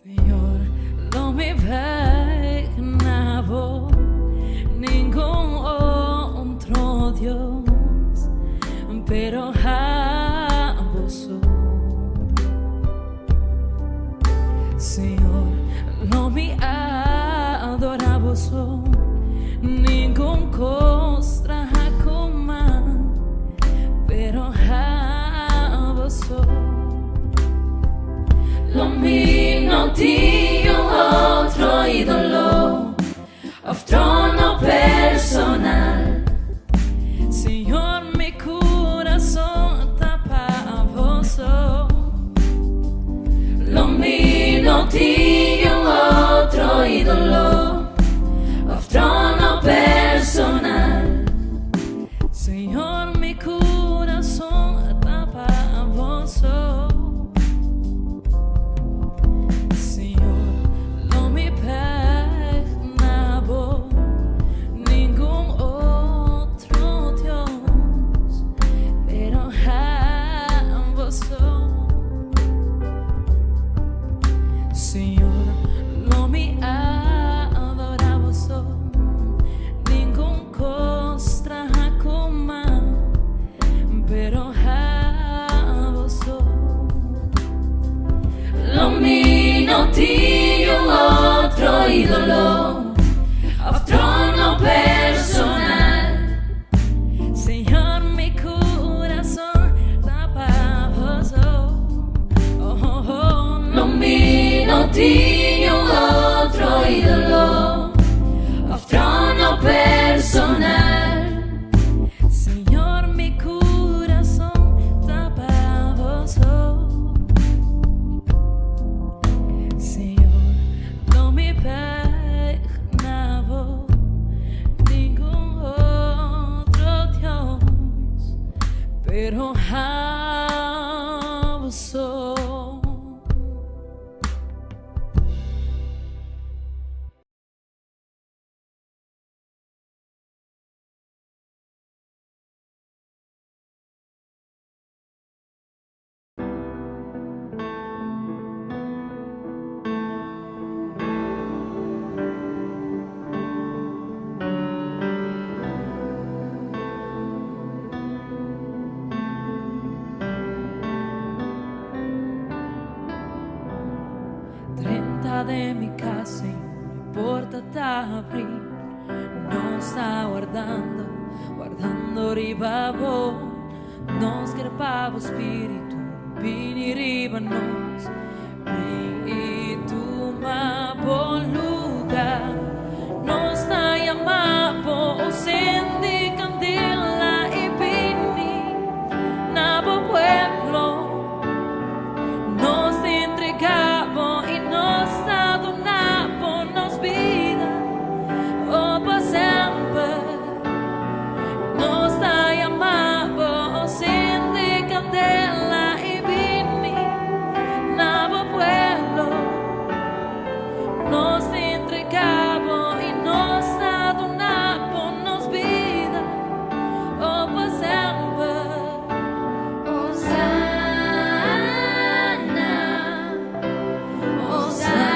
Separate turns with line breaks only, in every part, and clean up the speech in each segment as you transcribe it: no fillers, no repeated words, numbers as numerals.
Señor, lo me imaginaba ningún otro Dios, pero a vos, Señor, lo me adoraba, ningún costra como, pero a vos. Lo mi non tinha outro ídolo, of trono personal. Señor, mi corazón tapa vos. Lo mi non tinha outro ídolo, of trono personal. Señor, mi corazón tapa vos. Señor, lo mi adoraba, ningún costra como, pero a vos. Lo mi non tinha outro ídolo, of trono personal. Señor, mi corazón tapa vos. Lo mi non tinha outro ídolo, of trono personal. Señor, mi corazón tapa vos. Señor, no me imaginaba ningún otro Dios, pero a vos. De mi casa y no importa abrir, nos está guardando ribabo, nos grapavo spirito, vini ribanos, e tu ma buon lugar, nos está llamando, sendi candela y vini, nabo pueblo, nos entregamos y nos adornamos vida, oh por siempre, nos está llamando, enciende candela y vini, nuevo pueblo, nos entregamos y nos adornamos vida, oh por siempre, Hosanna, Hosanna.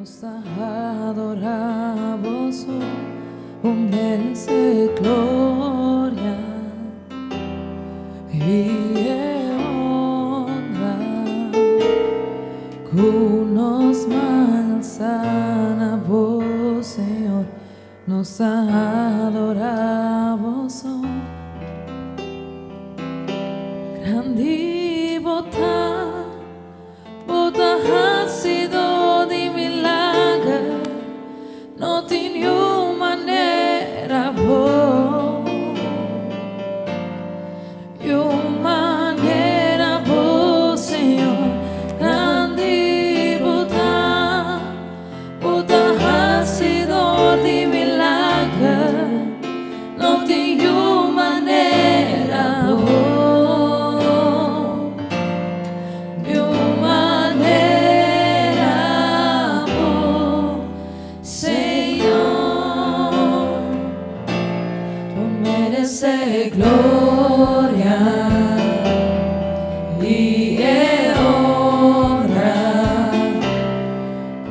Nos adoramos, oh, merece gloria y honra. Kunos manzana vos, Señor, nos adoramos, oh. Grandi bota, bota ha sido di milagre, no tinha maneira boa, maneira boa, Senhor. Grandi bota, bota ha sido di milagre, no tinha maneira boa. Gloria y honra,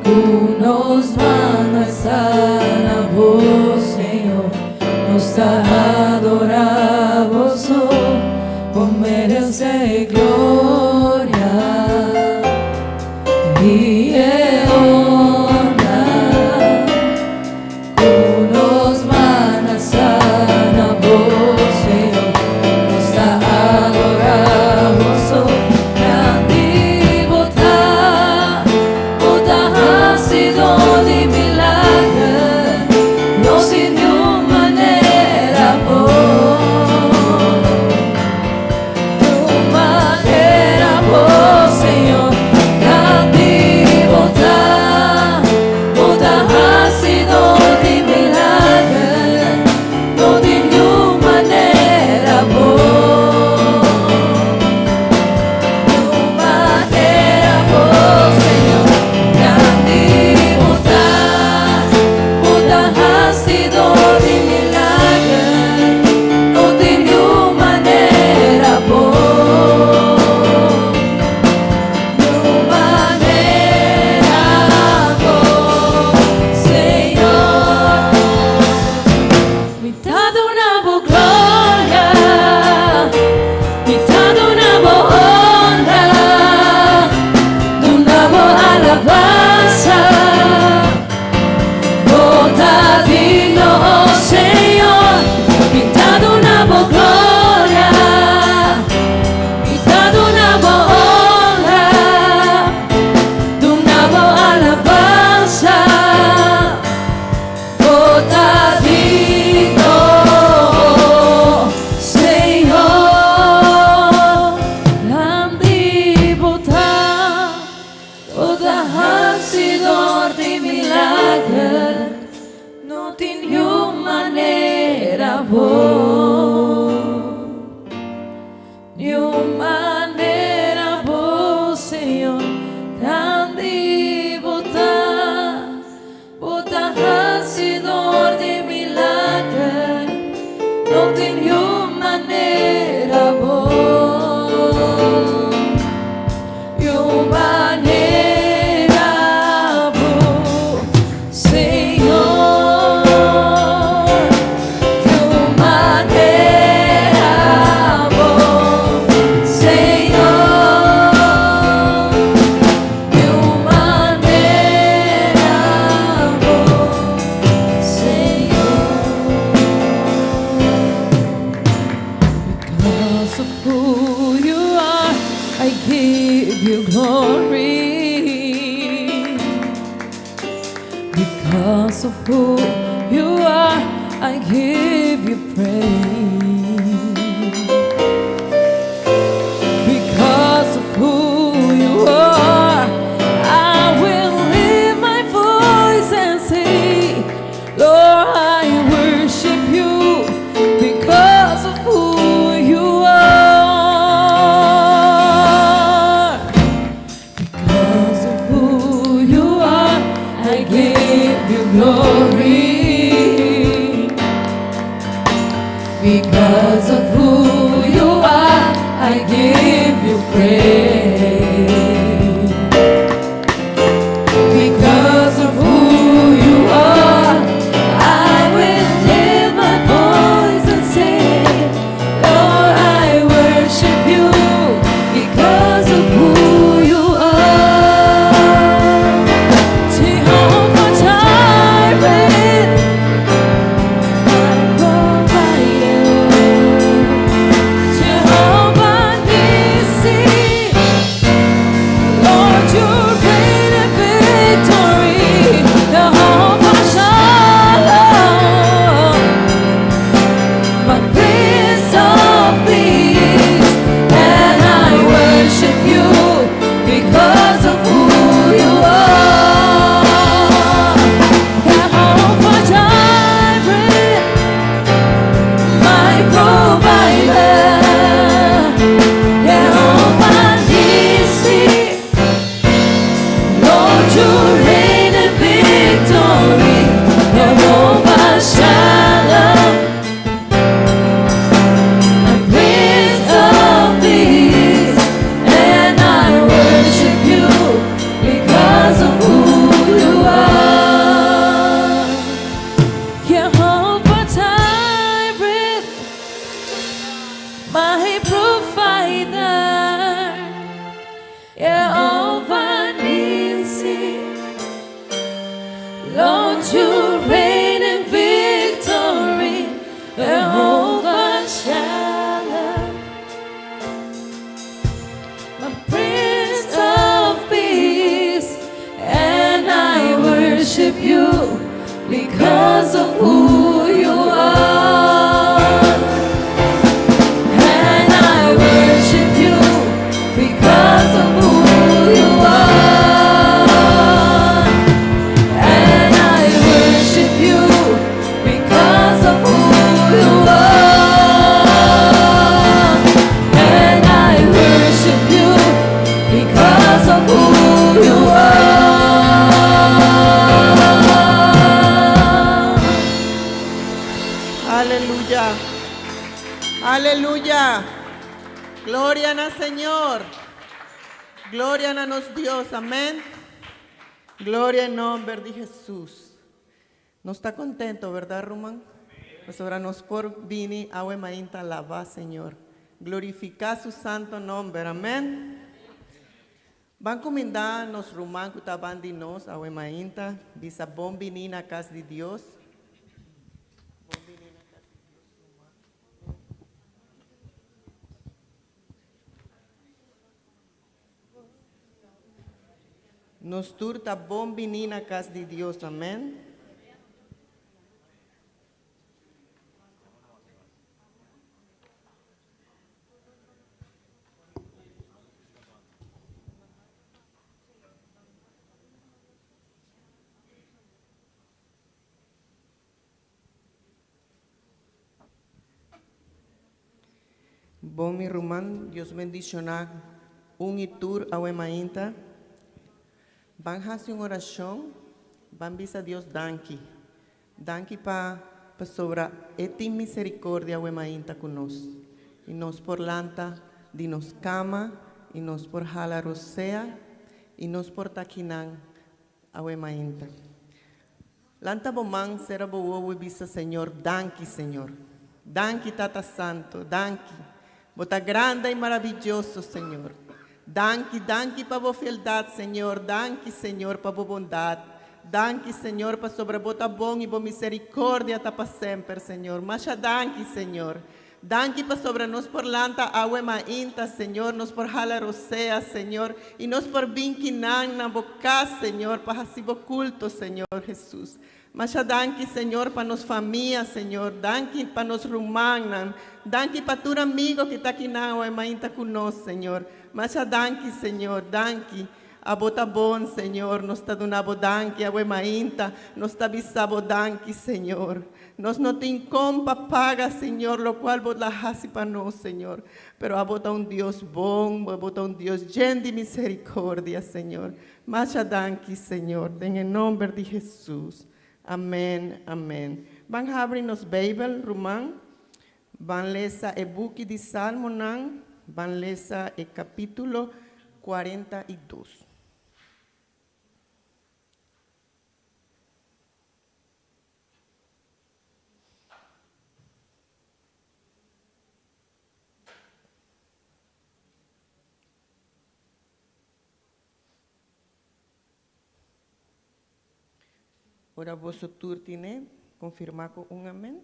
Kunos manzana vos, Señor, nos adoramos, oh, merece gloria y honra, Kunos manzana vos. Maneira boa, Senhor, grande bota, bota hacedor de milagre, não tenho maneira boa, maneira boa, Senhor, maneira boa, Senhor, maneira boa, Senhor. Because of who you are, I give you glory. Because of who you are, I give you praise. Because of who you are, I will lift my voice and say, Lord, I worship you. Because of who you are, because of who you are, I give you glory. Because of who you are, I give you praise. Because of Lord, you reign in victory, Jehovah Shalom, my Prince of Peace, and I worship you because of who you are. And I worship you because of who you are. And I worship you because of who you are. And I worship you because of who you are.
Aleluya. Aleluya. Gloria al Señor. Gloria a nos Dios. Amén. Gloria en nombre de Jesús. ¿No está contento, verdad, Román? Pues ahora nos por vini a mainta alaba, Señor. Glorificar su santo nombre. Amén. Van comendar nos Román que estaban de nos a mainta. Bisa bom vini na casa de Dios. Nos turta bom vini na casa de Deus, amém? Bom mi Román, Deus bendicionar e tur a mainta. Van hacer una oración, van a Dios danki. Danki pa sobra eti misericordia mainta con nos. Y nos por lanta, di nos cama, y nos por jala rosea, y nos por taquinan a mainta. Lanta bomán será bowo visa Señor, danki Señor. Danki Tata Santo, danki. Bota grande y maravilloso Señor. Danke para vo fieldad, Senhor. Danke, Senhor, para vo bondad. Danke, Senhor, para sobre bota bom e bo misericórdia tá para sempre, Senhor. Macha danke, Senhor. Danke para sobre nós por lanta agua mainta, Senhor. Nos por jala rosea, Senhor. E nos por vinquinan na boca, Senhor, para assim bo culto, Senhor Jesus. Macha danke, Senhor, para nos família, Senhor. Danke para nos rumanan. Danke para tu amigo que está aqui na agua mainta conosco, Senhor. Macha danke, Senhor, danke. A bota bom, Senhor, nos está donando danke, a mainta, nos está bisabo danke, Senhor. Nos não tem como paga, Senhor, lo qual bota hasi para nós, Senhor. Pero a bota Deus bom, a bota Deus lleno de misericórdia, Senhor. Macha danke, Senhor, em nome de Jesus. Amém, amém. Van abrir nos Bíblia, Román. Van ler o book de Salmo, van ler o capítulo 42. Ora vosso turtine, confirmar com amém.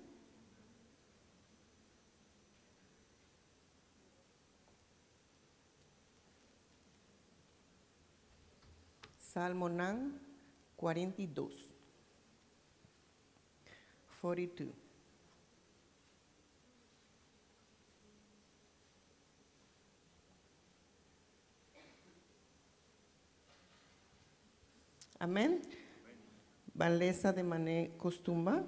Salmo 42. 42. Amém? Valesa de mané costumba.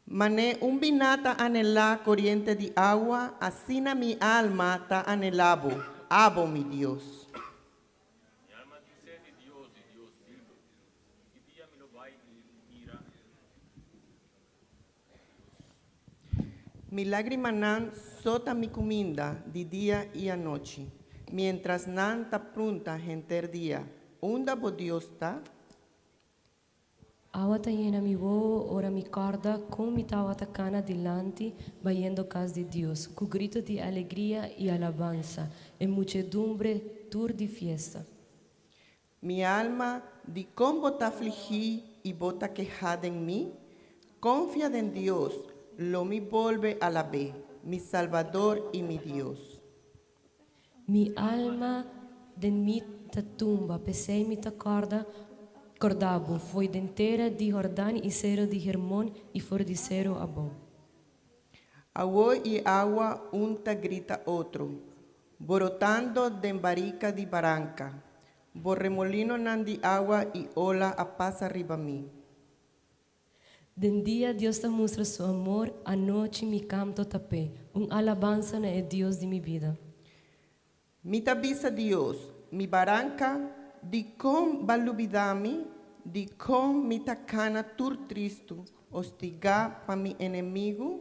Mané binata anhelá corriente de agua, así na mi alma ta anhelabo, abo mi Dios.
Mi alma dice de Dios y Dios vivo, y día me lo va a mirar.
Mi lágrima nan sota mi comida de día y a noche, mientras nan ta pronta gente día, onda bo Dios ta.
Awata yena mi wo, ora mi corda, com mi tawata cana dilanti, bayendo casa de Dios, com grito de alegria e alabança, e muchedumbre tour de fiesta.
Mi alma, di cómo bota afligí y bota quejada en mí. Confía en Dios, lo me volve a la vez, mi Salvador y mi Dios.
Mi alma den mi ta tumba, pesei mi ta cordabo, foi dentera di Jordani e cero di Hermon e for di cero abom.
Agua y agua unta grita otro, borotando de barica di barranca, borremolino nandi agua y ola a pasa arriba mí.
Den dia Deus te mostra seu amor, a noite me canto tapé, alabança é Deus de minha vida.
Mi tabisa Dios, mi barranca, di com balubidami, di com mi tacana tur tristo, hostiga pa mi enemigo.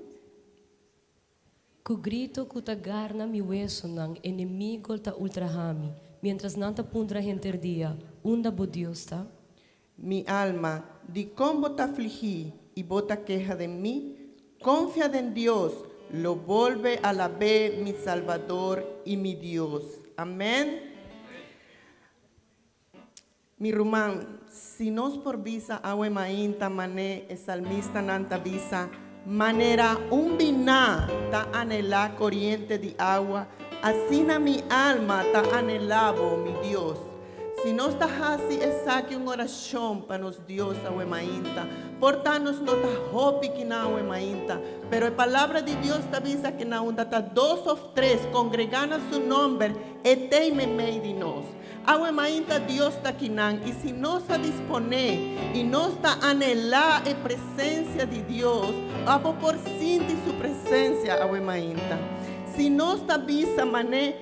Ku grito ku ta garna mi hueso nang inimigo ta ultrahami, mientras nanta puntra gente dia, unda bo Deus ta.
Mi alma, di com bota afligí y bota queja de mí, confía en Dios, lo volve a la vez mi Salvador y mi Dios. Amén. Mi rumán, si nos por visa agua mainta mané, el salmista nanta visa, manera un biná ta anhelá corriente de agua, así na mi alma ta anhelabo mi Dios. Si nos está así, es saque una oración para nos Dios agua mainta, portanos no ta hopi que na agua mainta, pero la palabra de Dios te avisa que na onda ta 2 o 3 congregan su nombre, eteime mei de nos. Agua mainta Dios está aquí, y si no se dispone y no está anhelar la presencia de Dios, vamos por sentir su presencia, agua mainta. Si no está visa mané,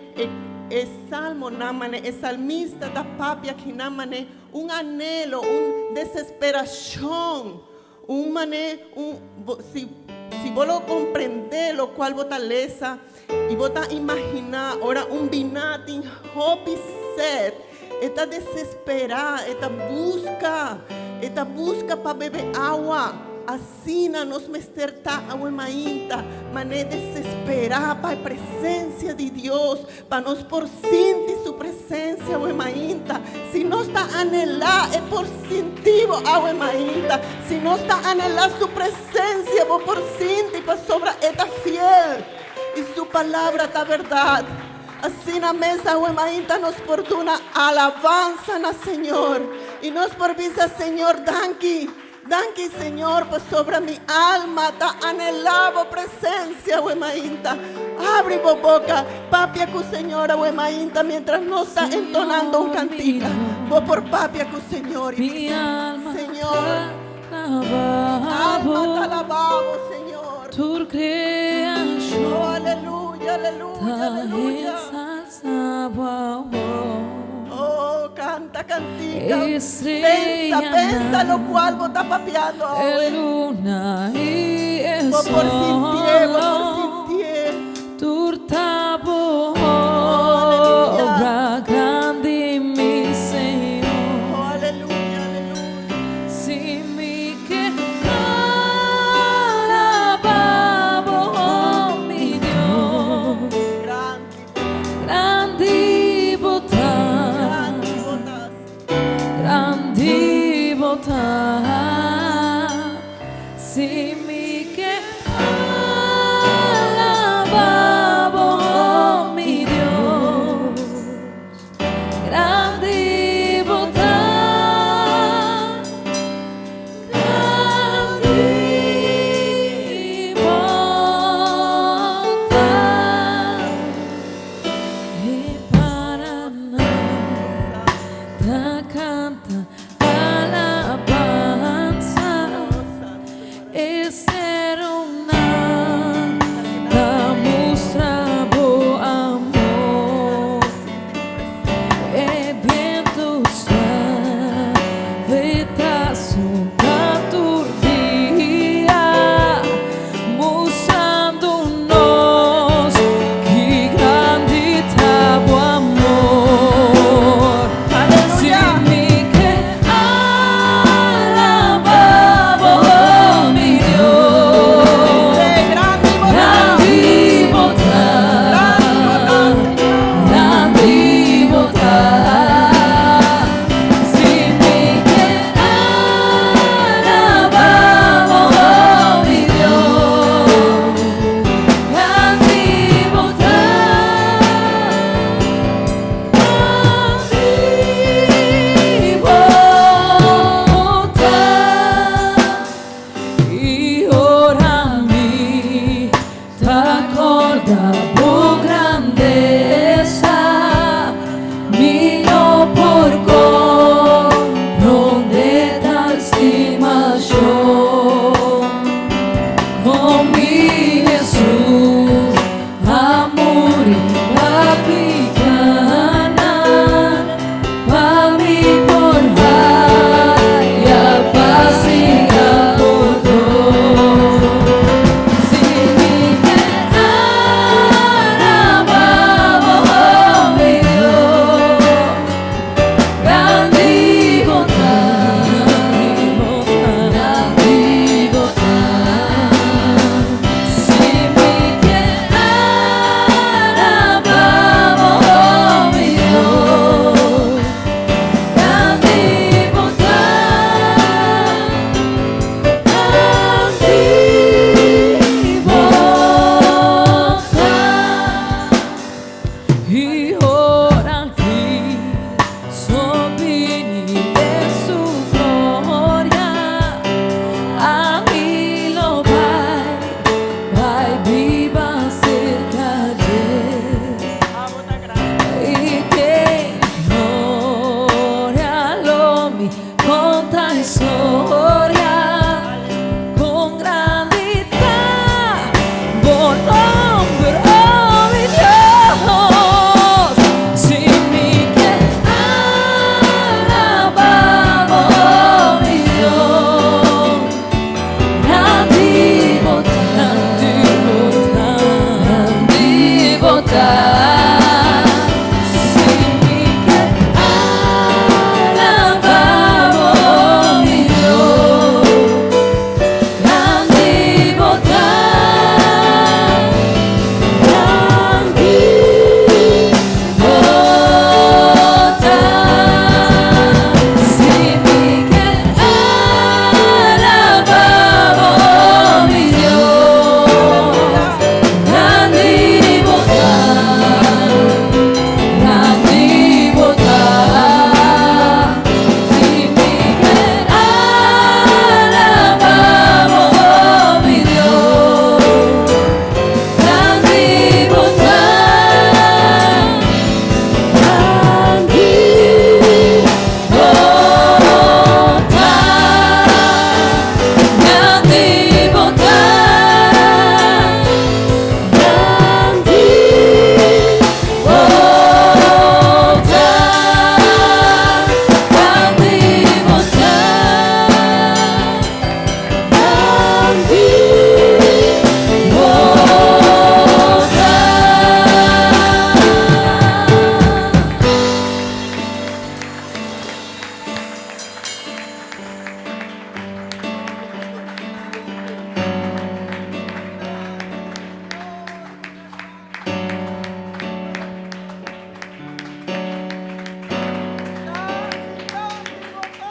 el salmo namane, el salmista da papia que namane, un anhelo, un desesperación, un mané, si vos lo comprendés, lo cual vos taleza, y vos te imaginar, ahora un binatin, hopi sed, esta desesperada, esta busca para beber agua, así nos mesterta agua mainta, mané desesperada para la presencia de Dios, para nos por sentir su presencia agua mainta, si no está anhelar es por sentir agua mainta, si no está anhelar su presencia, vos por sentir para sobra esta fiel, y su palabra está verdad. Así na mesa agua mainta nos por una alabanza na Señor, y nos por visa Señor, danki Señor, pues sobre mi alma ta anhelaba presencia, huemainta. Abre tu boca, papia cu Señor, huemainta, mientras no está entonando un cantica. Vos por papia cu Señor, y
Mi alma
Señor,
alaba,
alma te alabamos, Señor.
tu creación
Oh, aleluya, aleluya, aleluya.
ensalzaba.
Oh, canta, cantica.
Estrella
Pensa lo cual vos estás papeando
el
ahora.
luna y el
Vos por sintier, vos por
sol,
sintier.
turta
aleluya.
obra grande mi Señor.
Oh, aleluya, aleluya.
Si mi que alabamos, oh, mi Dios,
Grande,
grande botar,
grande botas.
grande botar. Si mi que alabamos, oh, mi Dios, grande botar, grande botar. E para nada canta alabanza, es racconta la storia con grandità, buon hombre, oh mi Dios, sin mí que alabamos, oh mi Dios, grandi bondad, grandi bondad.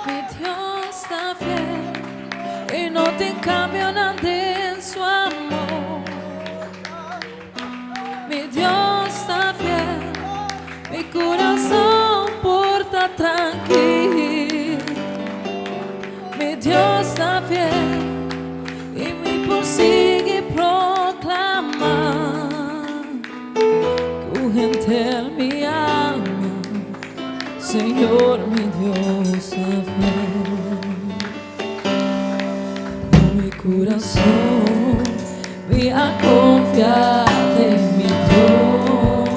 Mi Dios está fiel y no te cambia nada en su amor. Mi Dios está fiel, mi corazón porta tranquilo. Mi Dios está fiel y me persigue proclamar. Gente en mi alma, Señor, mi Dios está fiel. Con mi corazón voy a confiar en mi Dios.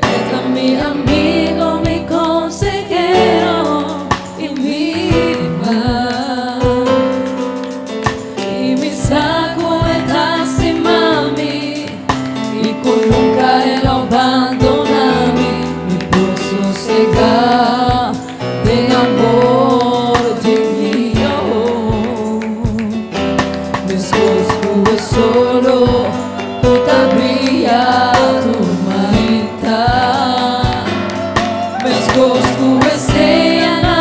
Él es mi amigo, mi consejero y mi rival. Y mi saco es así, mami, y con nunca él abandonarme. Mi pozo cegar del amor de mi Dios. Mis ojos es solo toda brilla tu majestad. Mis ojos es ella,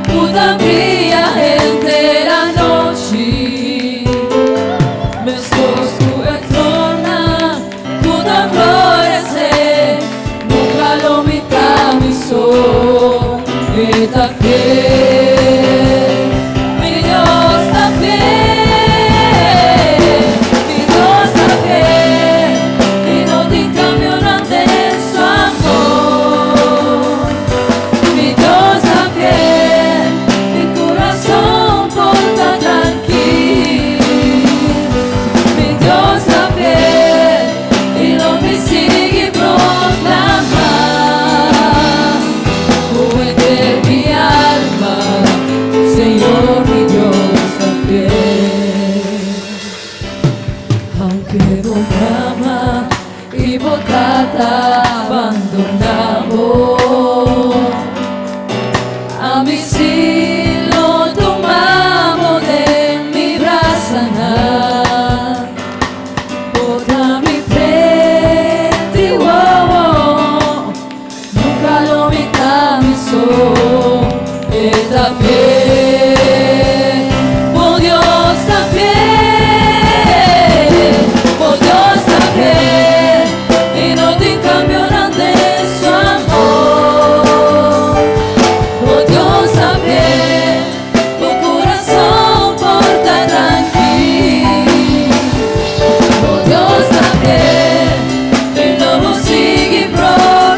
toda brilla entera noche. Mis ojos es torna, toda florecer. Nunca lo mita mi sol, está fiel. Mi Dios está fiel, mi Dios está fiel, y no te cambio nada de su amor. Mi Dios está fiel, mi corazón porta tranquilo. Mi Dios está fiel y no me sigue proclamar. Juguete mi alma, Señor, mi Dios está fiel. Aunque proclama y bocata abandonamos, a mí sí lo tomamos de mi raza. Toda mi frente, nunca lo mita mi sol, está fiel. Oh Dios está fiel, oh Dios está fiel, y no te cambio nada de su amor. Oh Dios está fiel, tu corazón porta tranquilo. Oh Dios está fiel, y no lo sigue proclamar.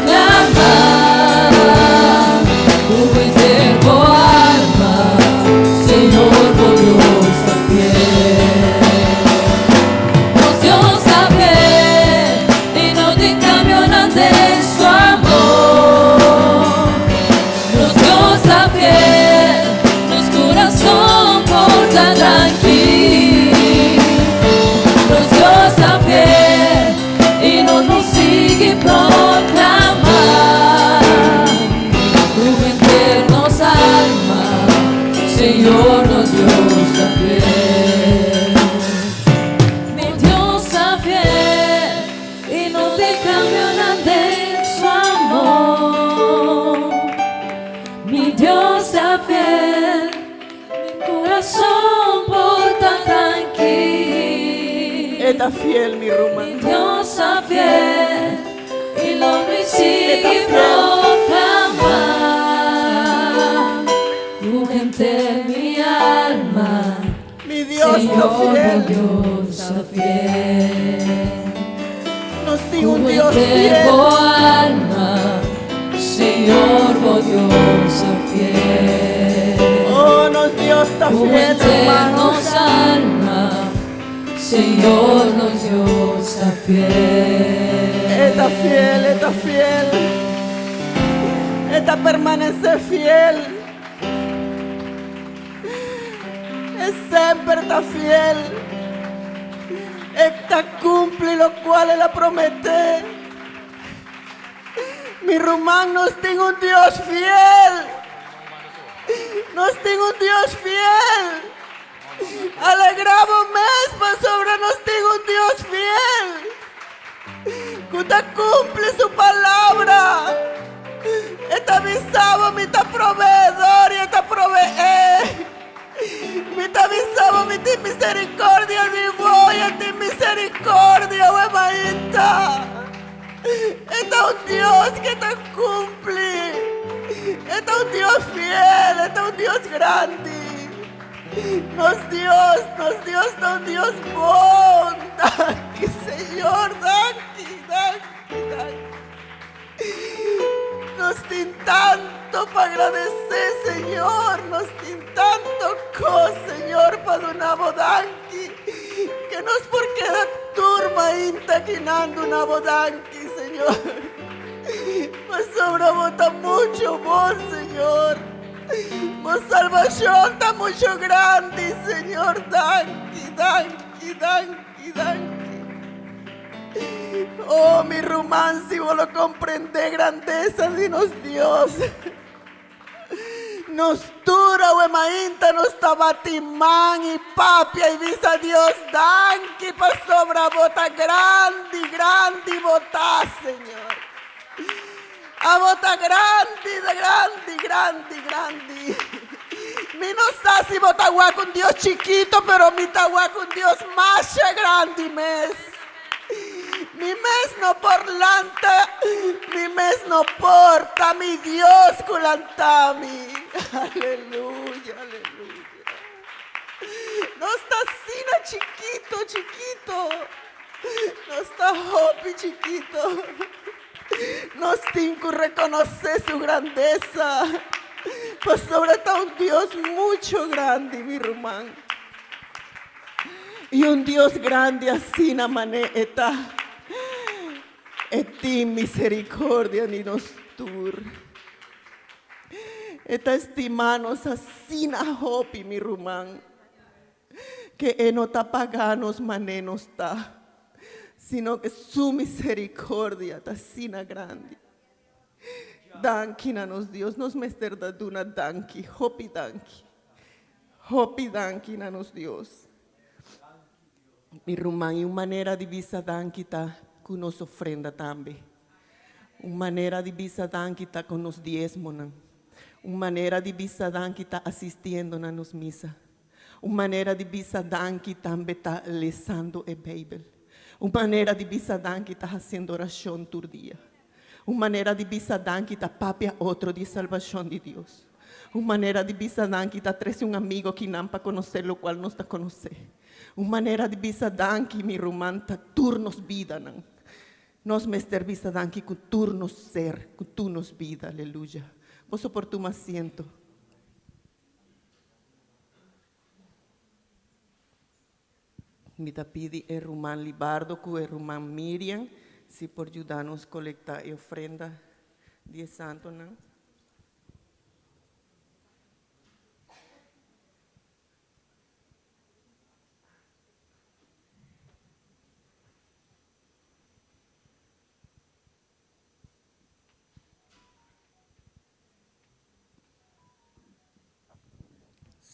Tu eterno Señor nos Dios está fiel. Mi Dios está fiel y no te cambia nada de su amor. Mi Dios está fiel, mi corazón porta tranquilo.
Está fiel, mi
Mi
Rumán.
Dios está fiel y lo sigue
Está fiel.
proclamar. Tu gente, mi alma,
Mi Dios está
Señor,
fiel.
mi Dios está fiel.
Nos diga un Dios
Tu
fiel.
alma, Señor, oh Dios está fiel.
Oh, nos Dios está
Tu
fiel, hermanos.
nos alma, Señor, nos Dios está fiel.
Está fiel, está fiel. Está permanece fiel. Sempre está fiel. Está cumple lo cual Él ha promete. Mi Rumán nos tiene un Dios fiel. Nos tiene un Dios fiel. Alegramos mes, mas sobre nos tiene un Dios fiel. Que usted cumple su palabra. Está avisado, mi está proveedor y está provee. Mi está avisado, mi ti misericordia, mi voy a ti misericordia, huemainta. Está un Dios que te cumple. Está un Dios fiel, está un Dios grande. Nos Dios, está un Dios bon. Danke, Señor, danke. Nos tiene tanto para agradecer, Señor. Nos tiene tanto cosa, Señor, para una bodanqui. Que no es porque da turma intaquinando una bodanqui, Señor. Mas sobra bota mucho vos, Señor. Vos salvación está mucho grande, Señor. Danke. Oh, mi Rumán, si vos lo comprende, grandeza, dinos Dios. Nos dura, huemainta, nos tabatimán y papia y visa Dios. Danke, pa sobra bota grande, bota, Señor. A bota grande. Mi no sé si bota guaco un Dios chiquito, pero mi taguaco un Dios más grande mes. Mi mes no por lanta, mi mes no porta, mi Dios culantami. Aleluya. No está Sina chiquito. No está Hopi chiquito. Nos tinco reconocer su grandeza. Pues sobre todo un Dios mucho grande, mi Rumán. Y un Dios grande así na maneta. Eti misericordia ni nos tur. Eta estimanos así na hopi, mi Rumán. Que no está paganos manenos ta. Sino que su misericordia está sina grande. Danki na nos Dios, nos mester da duna danki, hopi danki na nos Dios. Mi Rumán, y una manera de visa danki ta con nos ofrenda también. Una manera de visa danki ta con nos diezmos. Una manera de visa danki ta asistiendo na nos misa. Una manera de visa danki también ta lesando e Bible. Una manera de visa danki ta haciendo oración todo día. Una manera de visa danki ta papia otro de salvación de Dios. Una manera de visa danki ta trece un amigo que no para conocer lo cual no está conocer. Una manera de visa danki mi Rumán ta turnos vida nan. Nos mester visa danki con turnos ser, con turnos vida, aleluya. Vos por tu asiento. Me pidi el Rumán Libardo, cu el Rumán Miriam, si por ayudarnos colectar y ofrenda 10 santo, ¿no?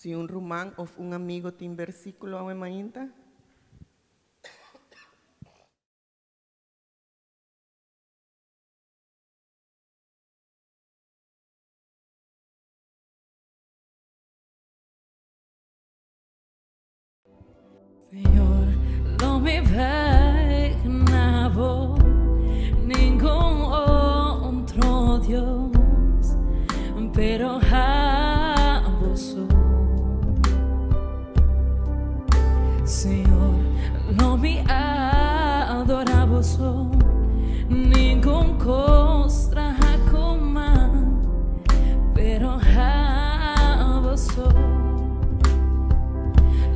Si un rumán o un amigo tem versículo awe mainta,
Señor, låt mig vägna på ningún otro Dios, pero a vos. Señor, låt mig adora vos, ningún costra komma, pero a vos.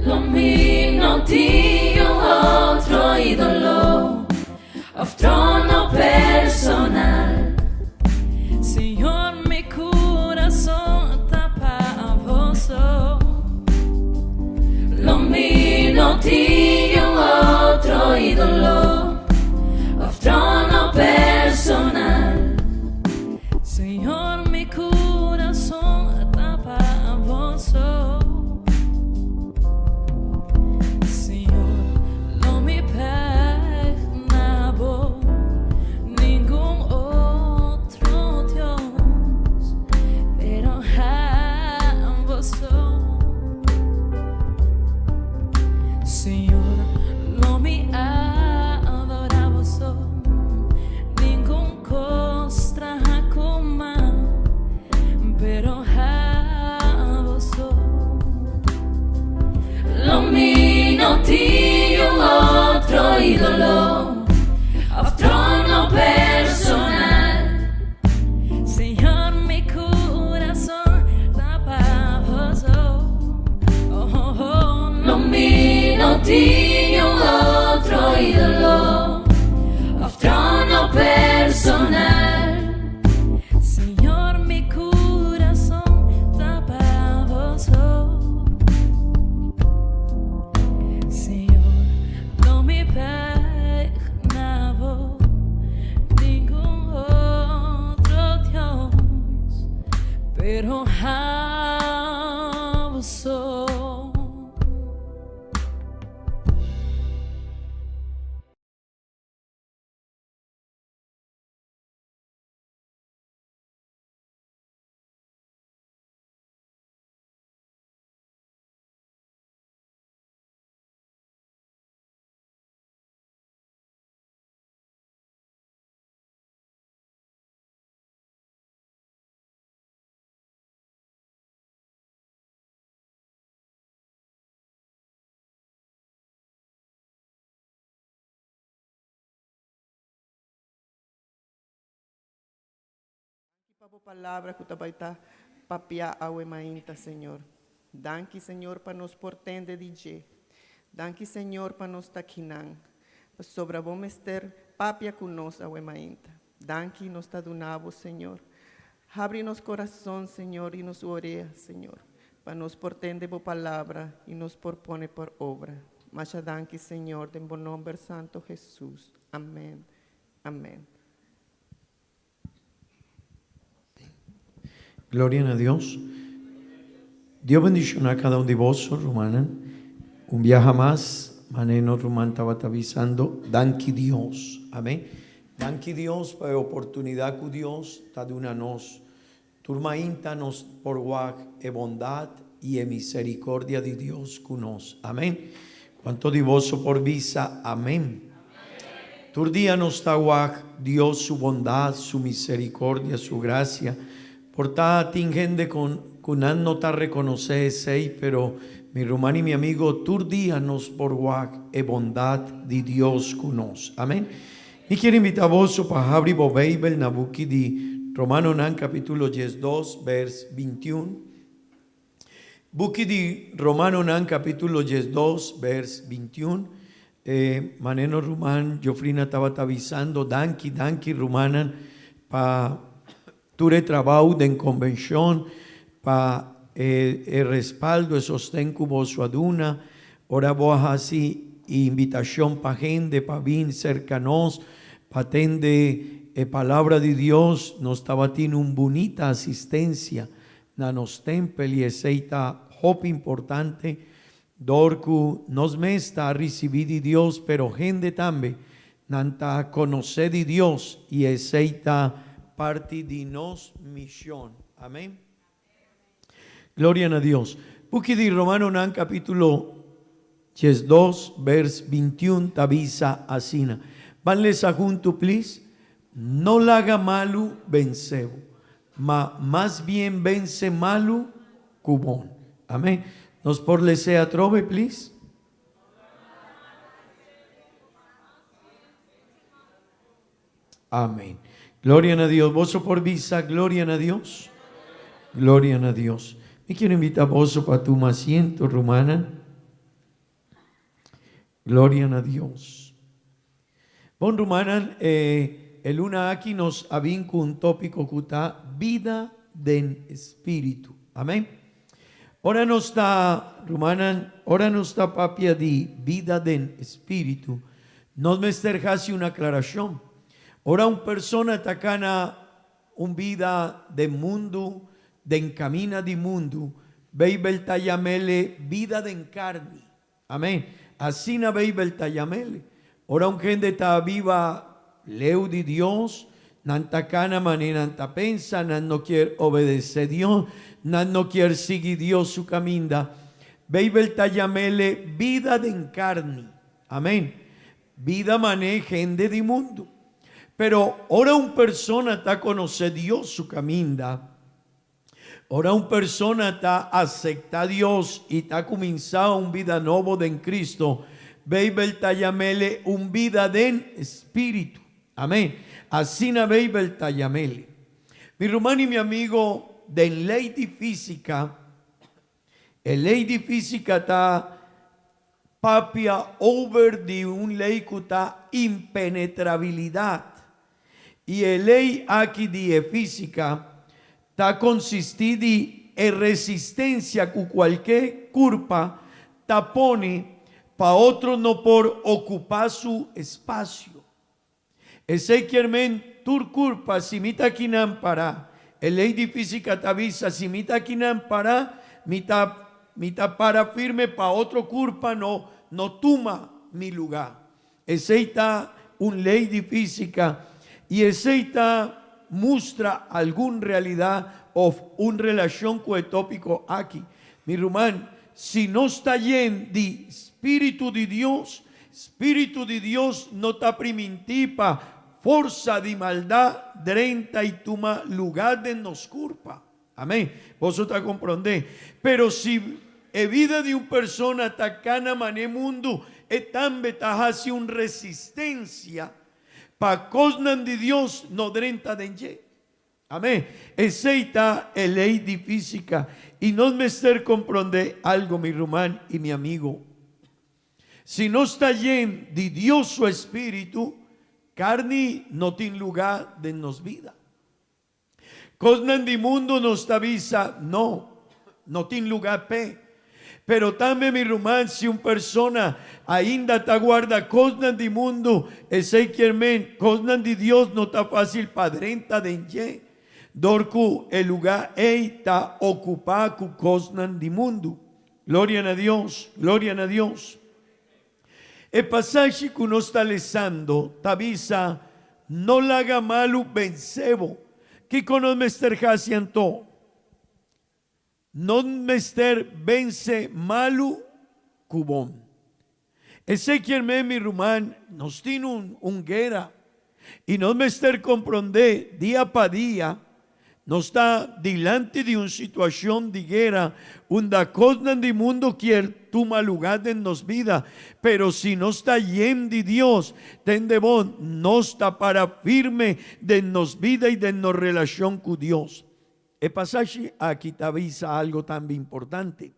Lo mío tiene otro ídolo, of trono personal. Señor, mi corazón tapa vos. Lo mío tiene otro ídolo, of trono personal. Señor, mi corazón tapa vos. Ídolo, of trono personal. Señor, mi corazón tapa vos. Lo mío tiene otro ídolo, of trono personal. Señor, mi corazón tapa vos. Señor, no me perdonaba ningún otro Dios, pero a vos.
Pabo palavra que tabaita papia awe mainta, Senhor. Danke, Senhor, para nos portende DJ. Danke, Senhor, para nos taquinan. Sobra bom ester papia conosco awe mainta. Danke, nos tadunavo, Senhor. Abre nos coração, Senhor, e nos oreja, Senhor, para nos portende bo palavra e nos propone por obra. Mas danke, Senhor, em bom nome Santo Jesus. Amém. Amém.
Gloria a Dios. Dios bendicionar a cada uno de vosotros, Rumanan. Un viaje más, Maneno Ruman estaba avisando. Danke Dios. Amén. Danke Dios por la oportunidad que Dios está dando a nos. Turmainta nos por guag e bondad y e misericordia de Dios con nos. Amén. Cuanto de vosotros por visa. Amén. Tur día nos está guag Dios su bondad, su misericordia, su gracia. Por ta tingende con no ta reconocer sei, pero mi rumano y mi amigo, tur día nos por guag e bondad de Dios con nos. Amén. Y quiero invitar a vos para abrir la Biblia na buki di Romano nan capítulo 2, vers 21. Buki di Romano nan capítulo 2, vers 21. Maneno Ruman, Jofrina estaba avisando, danki Rumanan, pa ture trabajo en convención, pa el respaldo, el sostén que vos aduna, ora vos así, invitación pa gente, pa vir cercanos, pa tende palabra de Dios, nos estaba teniendo una bonita asistencia, na nos tempel y aceita hope importante. Dorku nos mesta recibir de Dios, pero gente también nanta conocer de Dios y aceita parte de nos misión. Amén. Gloria a Dios. Porque de Romano nan capítulo 2, vers 21 tabisa asina. Vanles a junto, please. No la haga malu vencebo, más bien vence malu cubón. Amén. Nos por le sea trove, please. Amén. Gloria a Dios. Voso por visa, gloria a Dios. Gloria a Dios. Me quiero invitar voso para tu asiento, Romana. Gloria a Dios. Bon, Romana, el una aquí nos avinca un tópico que está vida del espíritu. Amén. Ahora no está, Romana, ahora no está papia de vida del espíritu. Nos me esterjase una aclaración. Ahora una persona atacana un vida de mundo, de encamina de mundo, Beibel tayamele vida de encarni. Amén. Así na Beibel tayamele. Ahora un gente está viva, leu de Dios, nantacana manera nanta pensa, nan no quiere obedecer a Dios, nan no quiere seguir Dios su caminda. Beibel tayamele vida de encarni. Amén. Vida mané gente de mundo. Pero ahora una persona está conocer Dios su caminda. Ahora una persona está acepta a Dios y está comenzando una vida nueva en Cristo. Beibel tayamele un vida de espíritu. Amén. Así na Beibel tayamele. Mi hermano y mi amigo, de ley de física, el ley de física está papia over de un ley que está impenetrabilidad. Y el ley aquí de física está consistida en resistencia que cualquier culpa tapone para otro no por ocupar su espacio. Ese quiermen tur culpa si mita quinan para. El ley de física te avisa si mita quinan para, mita para firme para otro culpa no toma mi lugar. Ese está un ley de física. Y esa muestra alguna realidad o una relación con el tópico aquí. Mi hermano, si no está lleno de Espíritu de Dios no está primitiva, fuerza de maldad, drenta y toma lugar de nos culpa. Amén. Vosotros comprendéis. Pero si la vida de una persona atacana mané mundo, es tan hace una resistencia. Pa cosnan de Dios no drenta denye. Amén. Esa es ley de física. Y no me estar comprender algo, mi hermano y mi amigo. Si no está lleno de Dios su espíritu, carne no tiene lugar de nos vida. Cosnan de mundo nos avisa, no tiene lugar pe. Pero también, mi hermano, si una persona ainda te guarda cosas de mundo, ese quiermen, cosas de Dios no está fácil padrenta de enye. Dorku el lugar está ocupado con cosas de mundo. Gloria a Dios, gloria a Dios. El pasaje que uno está leyendo, te avisa, no la haga malu vencebo. ¿Qué conoce Mester Jacianto? No mester vence malu cubón. Ese quien mi rumán nos tiene un guerra y no mester comprende día para día nos está delante de una situación de guerra donde cosas del mundo quiere tomar lugar en nos vida, pero si no está lleno de Dios, tendebón no está para firme de nos vida y de nos relación con Dios. El pasaje aquí te avisa algo tan importante.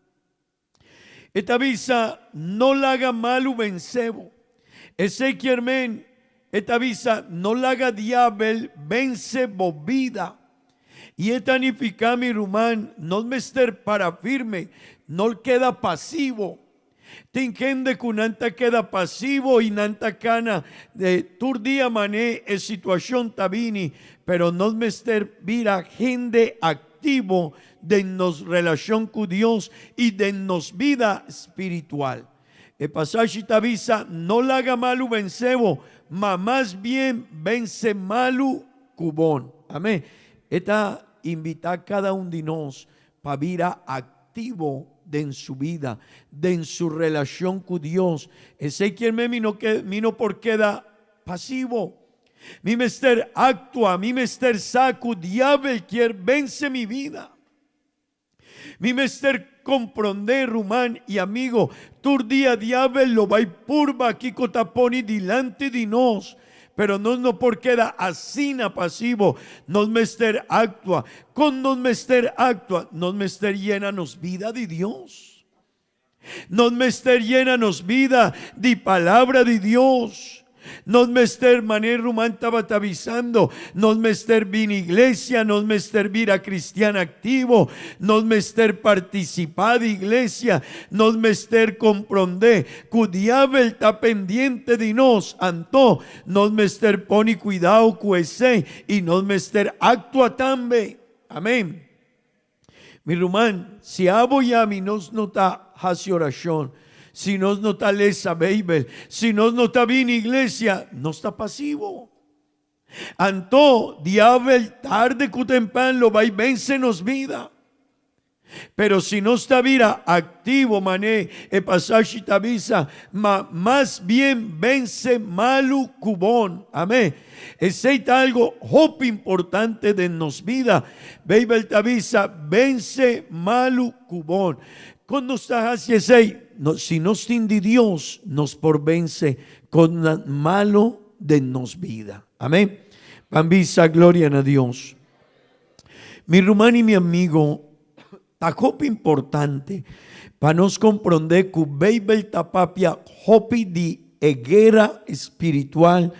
Te avisa, no la haga malo vencebo. Ese quiermen, te avisa, no la haga diablo, vence vida. Y esta nifica mi rumán, no me estar para firme, no queda pasivo. Te entiende que nanta queda pasivo y nanta cana de tur día mané es situación tabini, pero no me estar vira gente activa. activo de nos relación con Dios y de nos vida espiritual. El pasaje te avisa, no la haga malu vencebo, mas más bien vence malu cubón. Amén. Esta invita a cada uno de nosotros para vivir activo de en su vida, de en su relación con Dios. Ese quien me no por queda pasivo. Mi mester actúa, mi mester saco, diablo quiere vence mi vida. Mi mester comprender, rumán y amigo, tur día diablo lo va y purba aquí cotaponi delante de nos. Pero no por queda así na pasivo, nos mester actúa, con nos mester actúa, nos mester llena nos vida de Dios. Nos mester llena nos vida de palabra de Dios. Nos mester maner rumán estaba avisando, nos mester vin iglesia, nos mester vira cristiana activo, nos mester participar de iglesia, nos mester comprender que diablo está pendiente de nos, anto, nos mester pone cuidado con ese y nos mester actúa también. Amén. Mi rumán, si abo ya mi nos nota hace oración, si nos nota lesa Biblia, si nos nota bien iglesia, no está pasivo. Anto, diablo tarde que temprano lo va y vence nos vida. Pero si no está vida activo, mané, el pasaje te avisa, más bien vence malu cubón. Amén. Ese algo hope importante de nos vida. Biblia te avisa, vence malu cubón. Cuando está hacia ese, si no sin de Dios, nos porvence con malo de nos vida. Amén. Bambisa, gloria a Dios. Mi hermano y mi amigo, tajope importante para nos comprender que Biblia tapapia hopi de guerra espiritual.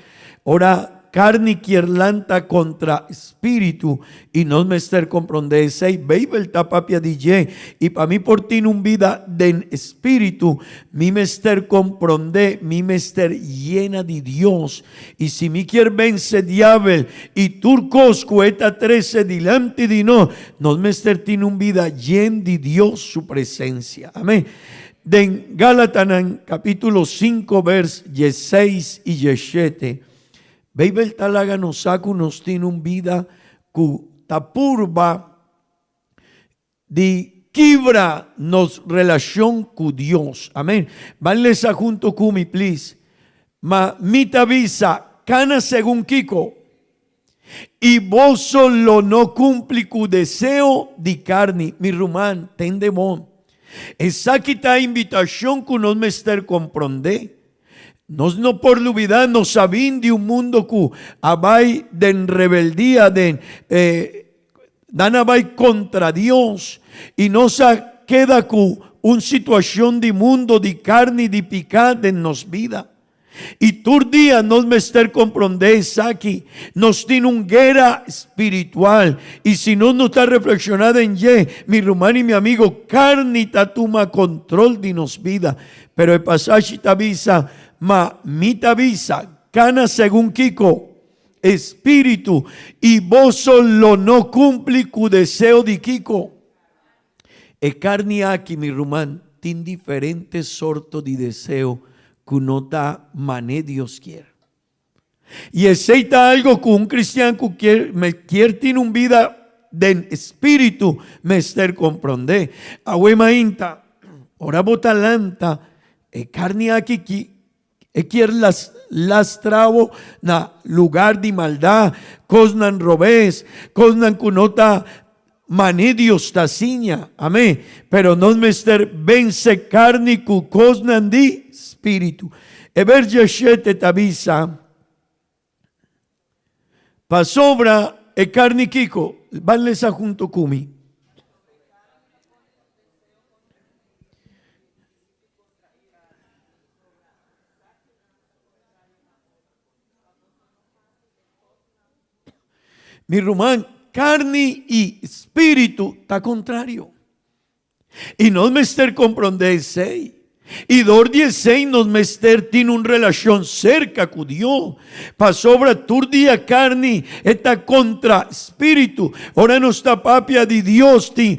Ora carne quierlanta contra espíritu y no me estar comprender ese Biblia tapapia DJ y para mí por ti un vida de espíritu mi mester comprender mi mester llena de Dios y si mi quiere vence diablo y turcos cueta 13 delante de no mester tiene un vida llena de Dios su presencia. Amén. De Gálatas capítulo 5 vers 16 y 17 Biblia talaga nos saca nos tiene un vida que tapurba de quibra nos relación con Dios. Amén. Vanles junto con mi please. Ma mita visa cana según Kiko. Y vos solo no cumplí cu deseo de carne. Mi rumán, ten demon. Esa quita invitación que nos me estar comprende. Nos no por lubidad nos sabín de un mundo que abay de rebeldía, dan abay contra Dios y nos queda con una situación de mundo de carne y de picada en nos vida. Y tur día nos me estar comprender aquí, nos tiene una guerra espiritual y si no está reflexionada en mi hermano y mi amigo, carne tatuma control de nos vida, pero el pasaje te avisa, mi te avisa, cana según Kiko, espíritu y vos solo no cumplí cu deseo de Kiko. El carne aquí mi hermano tiene diferentes sortos de deseo que no ta mané Dios quiere. Y aceita algo que un cristiano que quiere tener una vida de espíritu me estar comprender. Ahuema inta, ora botalanta, carne aquí quiere las trabo na lugar de maldad, cosnan robés, cosnan kunota mané Dios taciña, amén. Pero no me estar vence carne ku cosnan di espíritu. Ever yeshete tabisa pa sobra e carne kiko, vanles a junto kumi. Mi rumán, carne y espíritu está contrario. Y no me estar comprender ese. E dordie nos mester tin un relación cerca con Dios. Pa sobra turdia carne eta contra espíritu. Ora no está papia de Dios tin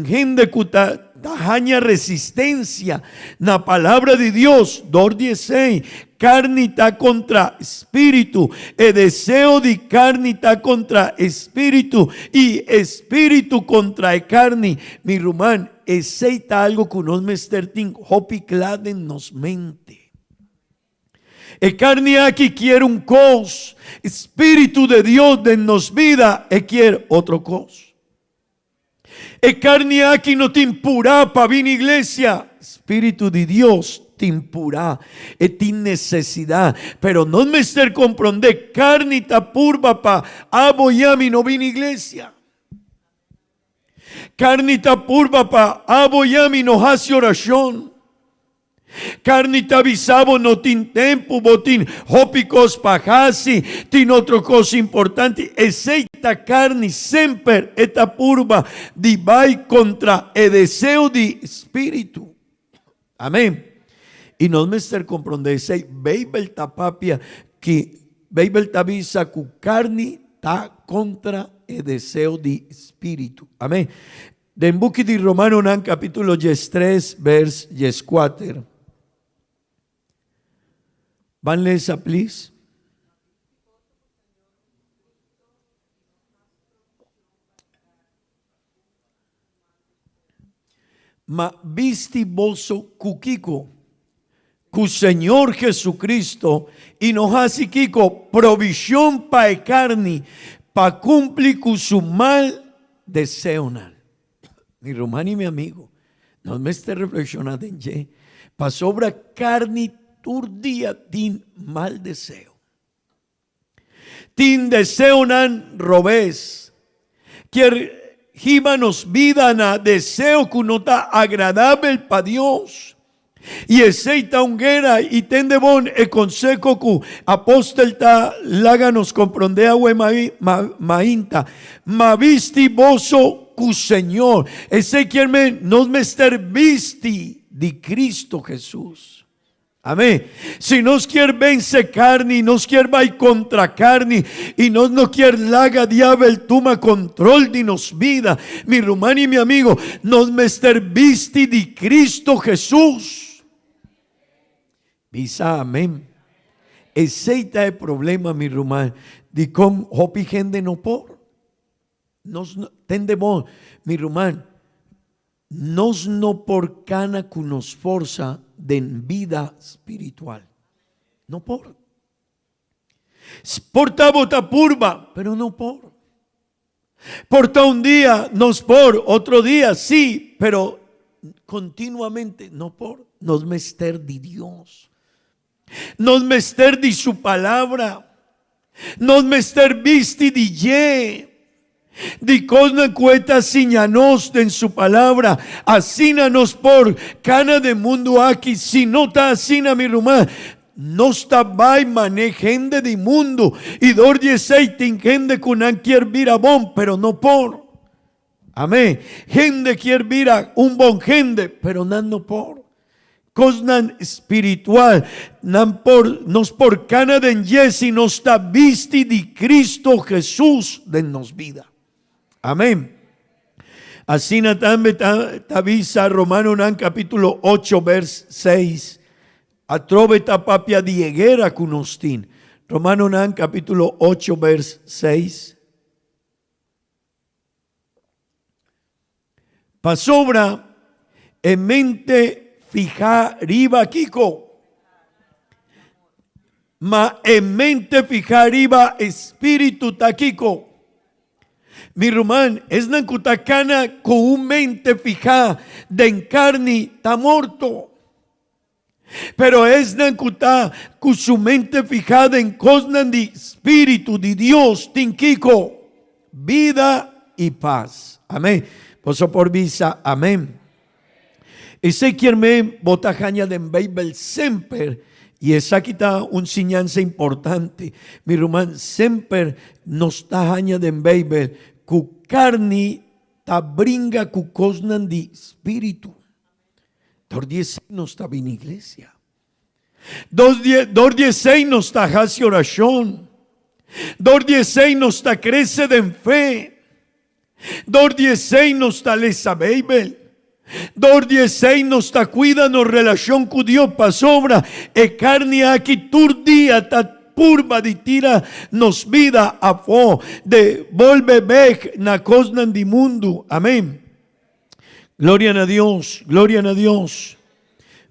gente cuta tajaña resistencia na palabra de Dios. Dordie carne está contra espíritu. El deseo de carne está contra espíritu. Y espíritu contra carne. Mi rumán. Aceita algo que nos mestertin hopi claden nos mente. E carne aquí quiere un cos, espíritu de Dios de nos vida e quiere otro cos. E carne aquí no te impura para vir iglesia, espíritu de Dios te impura, e tin necesidad, pero no mester comprende carne ta purba pa aboyami no vin iglesia. Carnita purba pa aboyami no hace oración. Carnita bisabo no tin tempo botin hopicos pajasi tin otro cosa importante. Aceita carne siempre eta purba divai contra el deseo de espíritu. Amén. Y no me ser comprende sei Bible tapapia que Bible tabisa cu carne ta contra el deseo de espíritu. Amén. Den buki di Romano nan capítulo 3 vers 4. Van lesa please. Ma visti bolso kukiko cu Señor Jesucristo y nos hace kiko provisión pa e carne pa cumplir con su mal deseo. Mi romano y mi amigo, no me esté reflexionando en ye, pa sobra carne turdía tin mal deseo. Tin deseo nan robes, que nos vida na deseo que no está agradable para Dios. Y aceita unguera y tende bon e consejo que apóstol ta láganos comprende agua mainta. Ma visti boso cu Señor. Ese quien nos mester visti de Cristo Jesús. Amén. Si nos quiere vence carne, nos quiere vai contra carne y nos no quiere laga diablo toma control de nos vida. Mi rumano y mi amigo, nos mester visti de Cristo Jesús. Visa amén. Aceita el problema, mi rumán, de con hopi gente no por. Nos tende bon, mi rumán, nos no por cana que nos forza de vida espiritual. No por. Porta bota purba, pero no por. Porta un día, nos por, otro día sí, pero continuamente no por. Nos mester de Dios. Nos mester de su palabra. Nos mester visti de ye. De cosna cueta siñanos en su palabra. Asínanos por cana de mundo aquí. Si no está asina mi rumá. No está vai manejende de mundo. Y dorje seitin gente kunan quier vira bon. Pero no por. Amén. Gente quiere vira un bon gente. Pero no por. Cosnan espiritual, nos por cana de yesi nos está visti de Cristo Jesús de nos vida. Amén. Así también avisa Romano nan capítulo 8 vers 6. Atrove tapapia dieguera kunostin. Romano nan capítulo 8 vers 6. Pasobra en mente fija riba Kiko. Ma en mente fija riba espíritu taquico. Mi rumán es nankutacana con un mente fija de encarni ta morto. Pero es nankuta con su mente fijada en cosnan de espíritu de Dios tinquico. Vida y paz. Amén. Poso por visa. Amén. Ese quien botajaña de Bible siempre, y esa aquí está una enseñanza importante. Mi rumán siempre nos tajaña de Bible, cu carne ta bringa cu cosnan de espíritu. Dor 16 nos está bien iglesia. Dor 16 nos está hace oración. Dor 16 nos está crece en fe. Dor 16 nos está lesa Bible. Dor 16 nos está cuida nos relación con Dios pa sobra. E carne aquí tur día ta purba di tira nos vida a fo de volve back na cosnan di mundo. Amén. Gloria a Dios, gloria a Dios.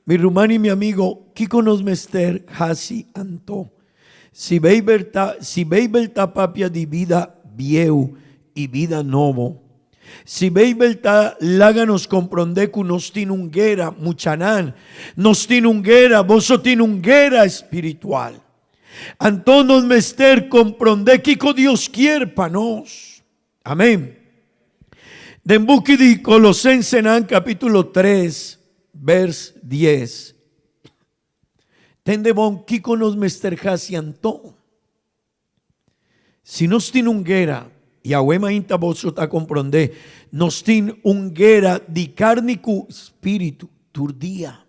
Mi hermano y mi amigo, Kiko nos mester hasi anto. Si Bible ta papia di vida vieu y vida novo. Si Bible ta láganos comprende que nos tiene un guerra muchanan, nos tiene un guerra, vos tiene un guerra espiritual. Anto nos mester comprende que Dios quiere para nos. Amén. Den buki di Colosenses capítulo 3, vers 10. Tende bon Kiko nos mester hasianto. Si nos tiene un guerra, y ahuema inta vosotros a comprender, nos tiene un guerra di carnicu espíritu, turdía.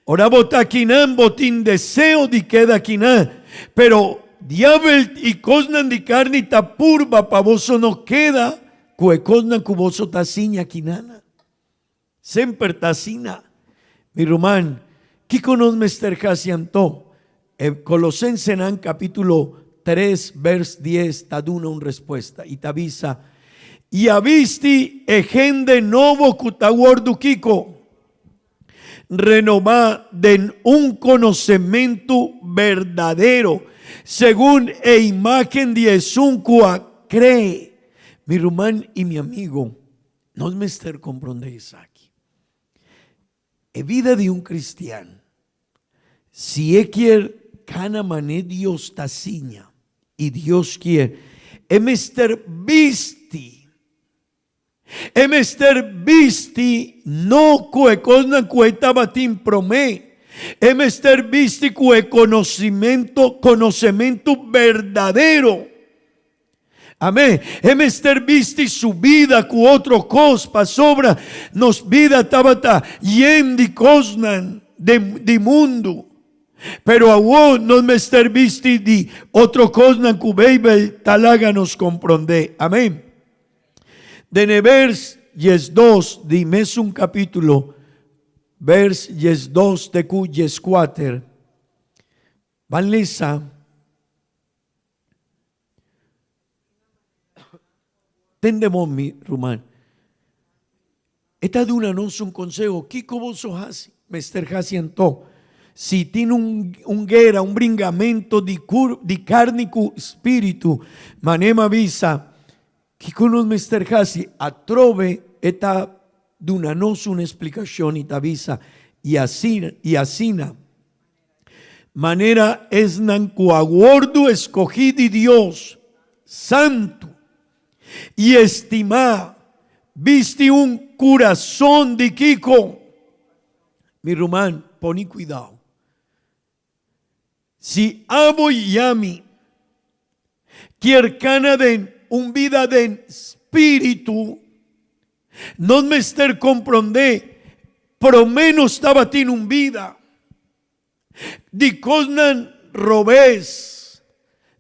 Ora botaquinan botín deseo di queda quinan, pero diabel y cosnan di carni ta purba pa voso no queda, cue cosnan cu voso tasiña quinana. Semper tasina. Mi román, Kiko nos mester hasianto. Colosenses capítulo 3, vers 10, taduna una respuesta y te avisa. Y avisti ejende novo cutaguardu Kiko. Renová den un conocimiento verdadero según e imagen de Jesús cree. Mi rumán y mi amigo, no me estar comprendéis aquí. La vida de un cristiano, si quiere cana mané Dios taciña y Dios quiere, emester visti no cue cosa cuetaba tin promé, emester visti cue conocimiento verdadero. Amén. Emester visti su vida cu otro cos pa sobra nos vida tabata yendi cosnan de mundo. Pero aún nos mester visti di otro cosnan cu Bible talaga nos comprende. Amén. De vers yes 2 di mes un capítulo vers yes 2 de cu yes 4 van lesa tendemos mi rumán. Esta duna no es un consejo. Kiko vos hasi, mester hasiento. Si tiene un guerra, un bringamento di carnico espíritu, manema visa, Kiko nos mester hasi, atrove esta duna no es una explicación y te avisa, y asina. Manera es nancuaguardo escogí de Dios, santo. Y estimá, viste un corazón de Kiko. Mi román, poní cuidado. Si abo y yami, quiercana de un vida de espíritu, no me ester comprende, pero menos estaba tiene un vida. Di cosnan robés.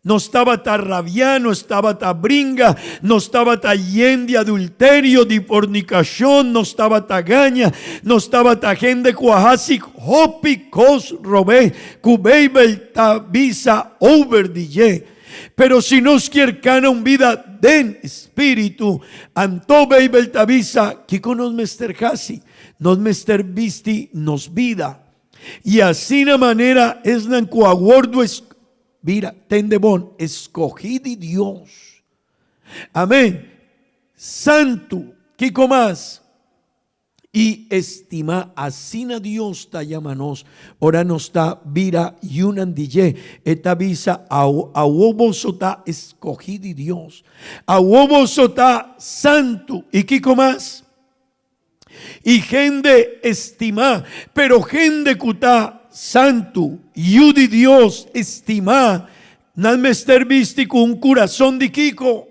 No estaba tan rabia, no estaba tan bringa, no estaba tan yen de adulterio, de fornicación, no estaba tan gaña, no estaba tan gente cuajasic, hopi cos robé, cubeibel ta visa over DJ. Pero si nos quiere cana un vida den espíritu, anto beibel ta visa, Kiko nos mester casi, nos mester visti, nos vida. Y así de manera es nan cuaguardo es. Mira, tendebón, escogí de Dios. Amén. Santo, Kiko más. Y estima, así na Dios ta llamanos. Ahora nos está vira y un dije. Esta visa a vosota escogí de Dios. A vosota santo. Y Kiko más. Y gente estima, pero gente cuta santo, yudi Dios, estima, nan mester visti con un corazón de Kiko.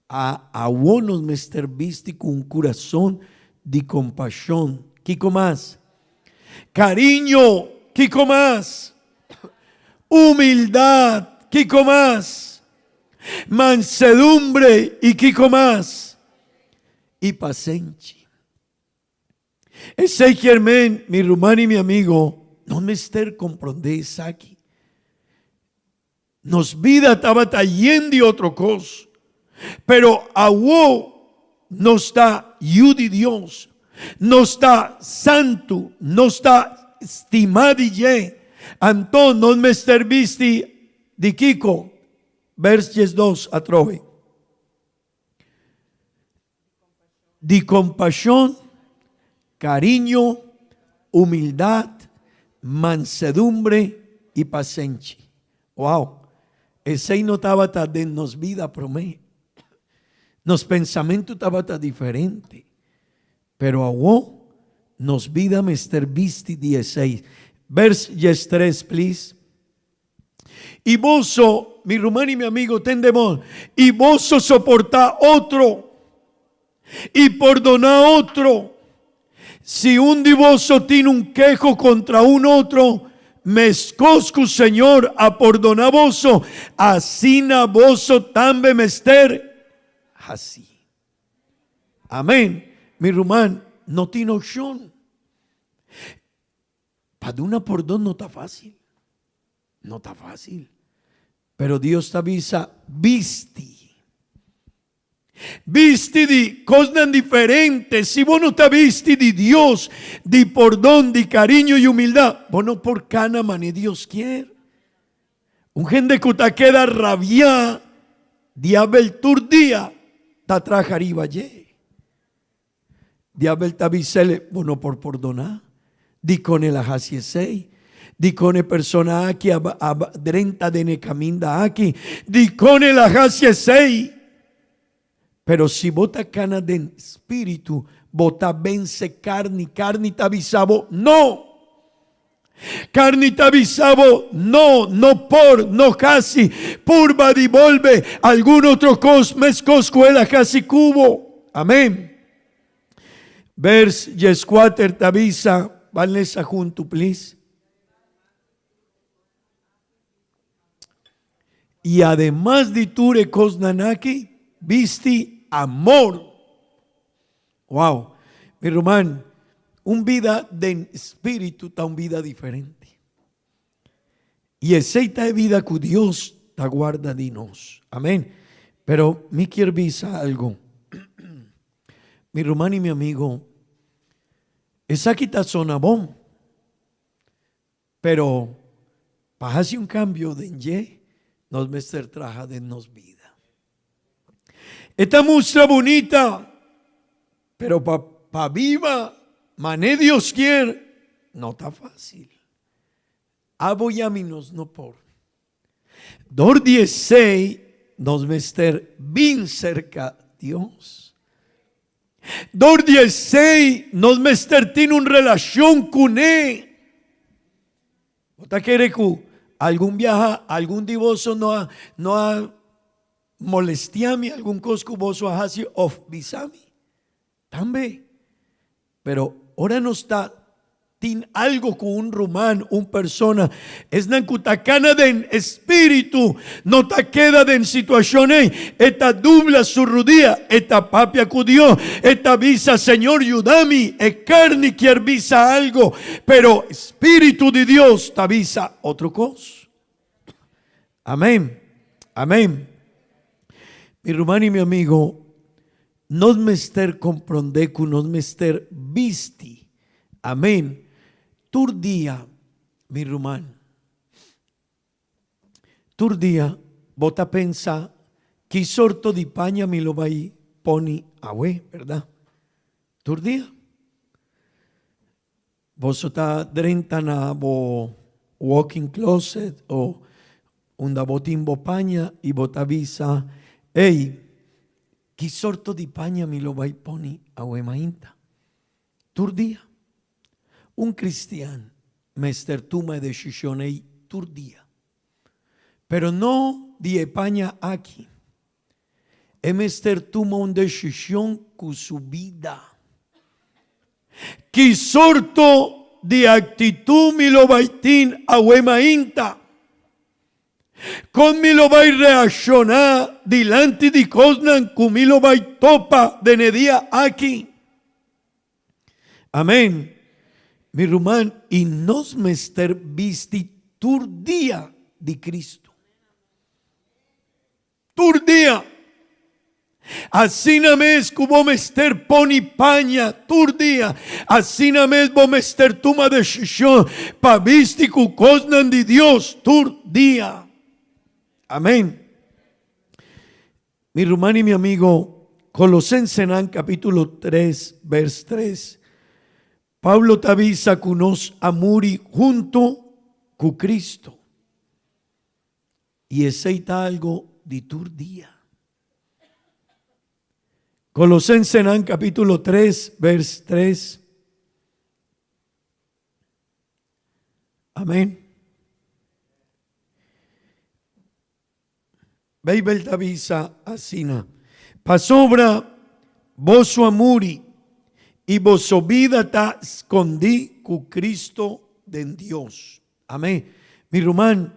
A vos mester visti con un corazón de compasión. Kiko más. Cariño. Kiko más. Humildad. Kiko más. Mansedumbre. Y Kiko más. Y paciencia. Esse Germain, mi hermano y mi amigo, no me ester comprender isso aqui. Nos vida estaba yendo de otro cosa. Pero agua no está de Dios. No está santo. No está estimado y entonces no me ester visti de Kiko. Versos 2 a 3. De compasión, cariño, humildad, mansedumbre y paciencia. Wow. Esse aí não estava dando nos vida para mim. Nos pensamentos estava diferente. Pero agora, nos vida me estar visti 16. Verso 3, please. Y vos, mi hermano y mi amigo, tendemos. Y vos soportar otro. Y perdonar otro. Si un de vos tiene un quejo contra un otro, me escosco, Señor, a perdonar vos, así na vos también me ester así. Amén. Mi hermano, no tiene opción. Para una perdón no está fácil. No está fácil. Pero Dios te avisa, viste de cosas diferentes. Si vos no te viste de Dios, de perdón, de cariño y humildad, vos no por cana mané Dios quiere. Un gente que te queda rabia, diablo turdía, te traja arriba allí. Diablo te avisele, vos no por perdonar. Di con el ajasiesei. Di con el persona aquí, a 30 de necaminda aquí. Di con el ajasiesei. Pero si vota cana de espíritu, vota vence carne te avisabo, no. Carne te avisabo, no por, no casi. Purba devolve algún otro escuela casi cubo. Amén. Vers 4 te avisa, Vanessa junto, please. Y además de tu recosnanaki, viste amor. Wow, mi hermano, un vida de espíritu está una vida diferente. Y esa de vida que Dios te guarda de nos. Amén. Pero me quiero decir algo. Mi hermano y mi amigo, esa quita zona bom. Pero para hacer un cambio de ye, nos mester traja de nos vida. Esta muestra bonita, pero para viva, mané Dios quiere, no está fácil. Aboyaminos no por. Dor 16 nos mester bien cerca Dios. Dor 16 nos mester tiene una relación con Él. ¿Vos quiere que algún viaja, algún divorcio no ha molestiami, algún cosco vos hasi of bisami? También. Pero ahora no está tin algo con un román, un persona, es na cutacana de espíritu, no te queda de situación, esta dubla su rodilla, esta papia con Dios, esta visa, Señor, ayúdame, carne quiere visa algo, pero espíritu de Dios te avisa otra cosa. Amén, amén. Mi hermano y mi amigo, nos mester comprendeco, nos mester visti, amén. Turdia, mi hermano, turdia, bota pensa, que sorto de paña me lo va a poni awe, ¿verdad? Turdia. Vos está drenta na bo walking closet o unda botimbo paña y bota visa, hey, que sorto de paña me lo va a poni awe mainta. Turdia. Un cristiano mester toma decisión ahí turdia. Pero no de España aquí. Es mester toma una decisión con su vida. Kisorto di actitud mi lo baitin awemainta. Con mi lo vai reaccionar dilante di cosnan cumi lo vai topa de nedia aquí. Amén. Mi rumán, y nos mester visti turdia di Cristo. Turdia. Así na mes cubo mester poni paña turdia. Así na mes bo mester tuma decisión pa visti cu cosnan di Dios turdia. Amén. Mi rumán y mi amigo, Colosenses capítulo 3, vers 3. Pablo t'avisa que nos amuri junto con Cristo. Y aceita algo de tu día. Colosenses capítulo 3, vers 3. Amén. Bible t'avisa asina. Pasobra vos amuri. Y vos vida ta escondí con Cristo de Dios. Amén. Mi román,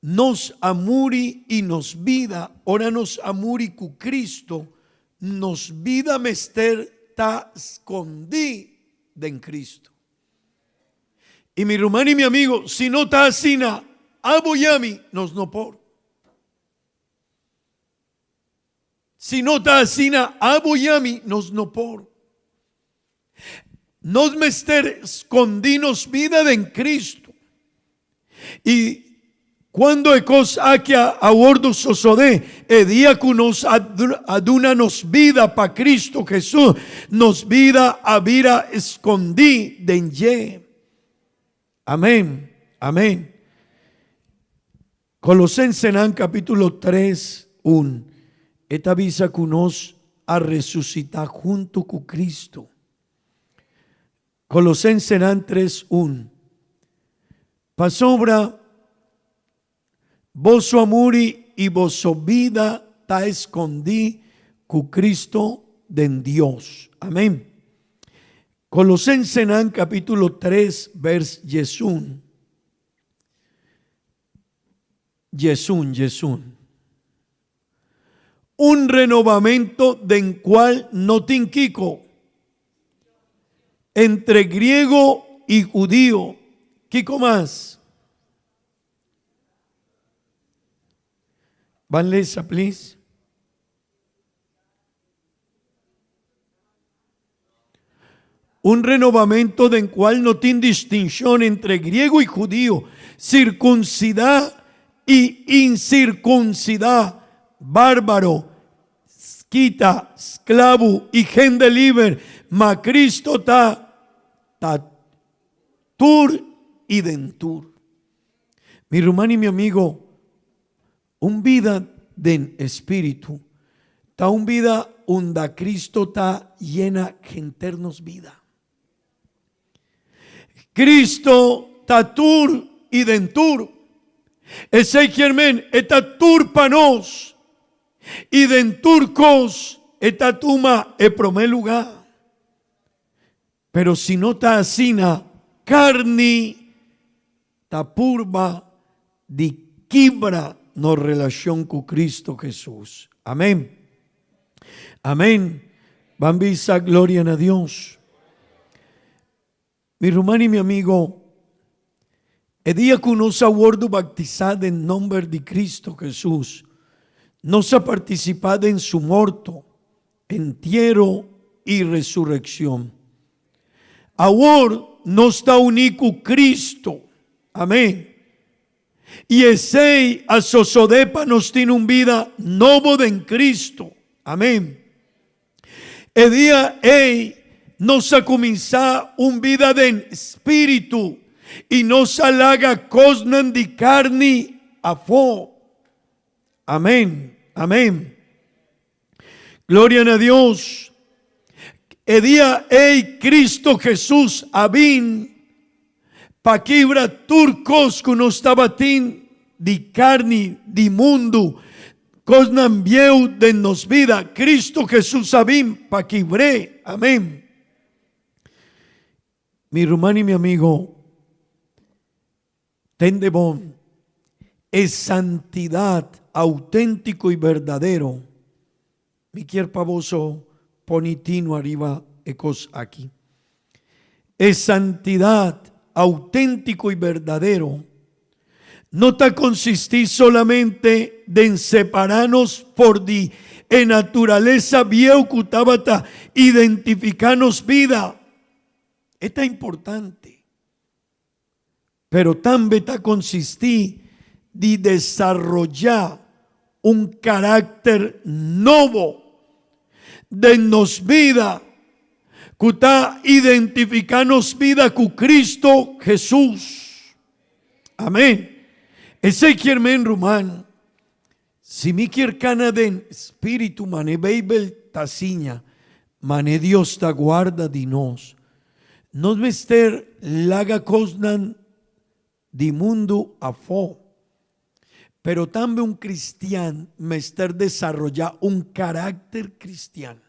nos amuri y nos vida, ora nos amuri con Cristo, nos vida mester ta escondí de Cristo. Y mi román y mi amigo, si no ta asina, aboyami nos no por. Si no ta asina, aboyami nos no por. Nos mester escondinos vida en Cristo. Y cuando ecos aquí a bordo sosode, el día que nos aduna nos vida pa Cristo Jesús, nos vida a vida escondí den ye. Amén, amén. Colosenses capítulo 3, 1. Esta visa que nos a resucitar junto con Cristo. Colosenses 3, 1. Pasobra vosso amuri y vosso vida ta escondí con Cristo de Dios. Amén. Colosenses capítulo 3, vers 1. Yesun. Un renovamiento del cual no tinquico. Entre griego y judío. ¿Kiko más? Vanessa, please. Un renovamiento del cual no tiene distinción entre griego y judío, circuncidad y incircuncidad, bárbaro, esquita, esclavo y gente libre, ma Cristo ta tur y dentur. Mi hermano y mi amigo, un vida de espíritu, ta un vida donde Cristo ta llena genternos vida. Cristo ta tur y dentur. Ese quien eta tur panos y dentur cos eta tuma e primer lugar. Pero si no ta asina carni ta purba di quibra no relación con Cristo Jesús. Amén. Amén. Bambisa, gloria a Dios. Mi hermano y mi amigo, el día que nos ha sido bautizado en nombre de Cristo Jesús, nos ha participado en su muerto, entierro y resurrección. Ahora nos está unido con Cristo. Amén. Y ese a sosodepa nos tiene un vida nuevo en Cristo. Amén. El día nos ha comenzado un vida de espíritu y nos halaga cosnan de carne a fo. Amén. Amén. Gloria a Dios. El día Cristo Jesús abin pa quibra turcos que no estaba tin de carne, de mundo, cosnan vieu de nos vida. Cristo Jesús abin pa quibre. Amén. mi hermano y mi amigo, tendebón es santidad auténtico y verdadero. Mi quier pavoso ponitino arriba ecos aquí. Es santidad auténtico y verdadero. No te consistí solamente de separarnos por di en naturaleza vía ocultabata identificarnos vida. Esta es importante. Pero también te consistí de desarrollar un carácter nuevo de nos vida, que está identificarnos vida con Cristo Jesús. Amén. Ese quiere en romano. Si mi quiere canaden espíritu mane Bible taciña, mane Dios ta guarda de nos. Nos mester laga cosnan di mundo a fo. Pero también un cristiano mester desarrollar un carácter cristiano.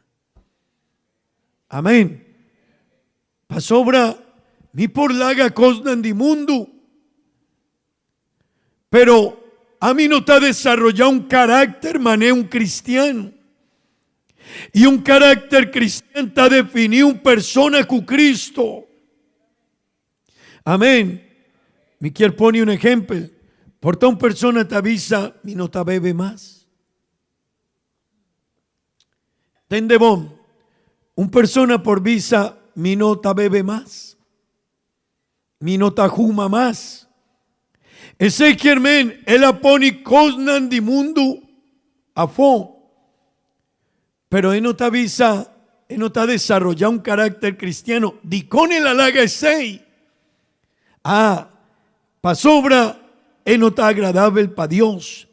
Amén. Pasobra mi por laga cosnan di mundo. Pero a mí no está desarrollado un carácter mané un cristiano. Y un carácter cristiano está definido una persona con Cristo. Amén. Me quiero poner un ejemplo. Por una persona te avisa y no te bebe más. Tendebón. Un persona por visa mi no te bebe más. Mi no te juma más. Ese quiermen, él pone cosnan di mundo a fo. Pero él no te avisa, él no te ha desarrollado un carácter cristiano. Di con el halaga ese. Pa sobra, él no está agradable para Dios.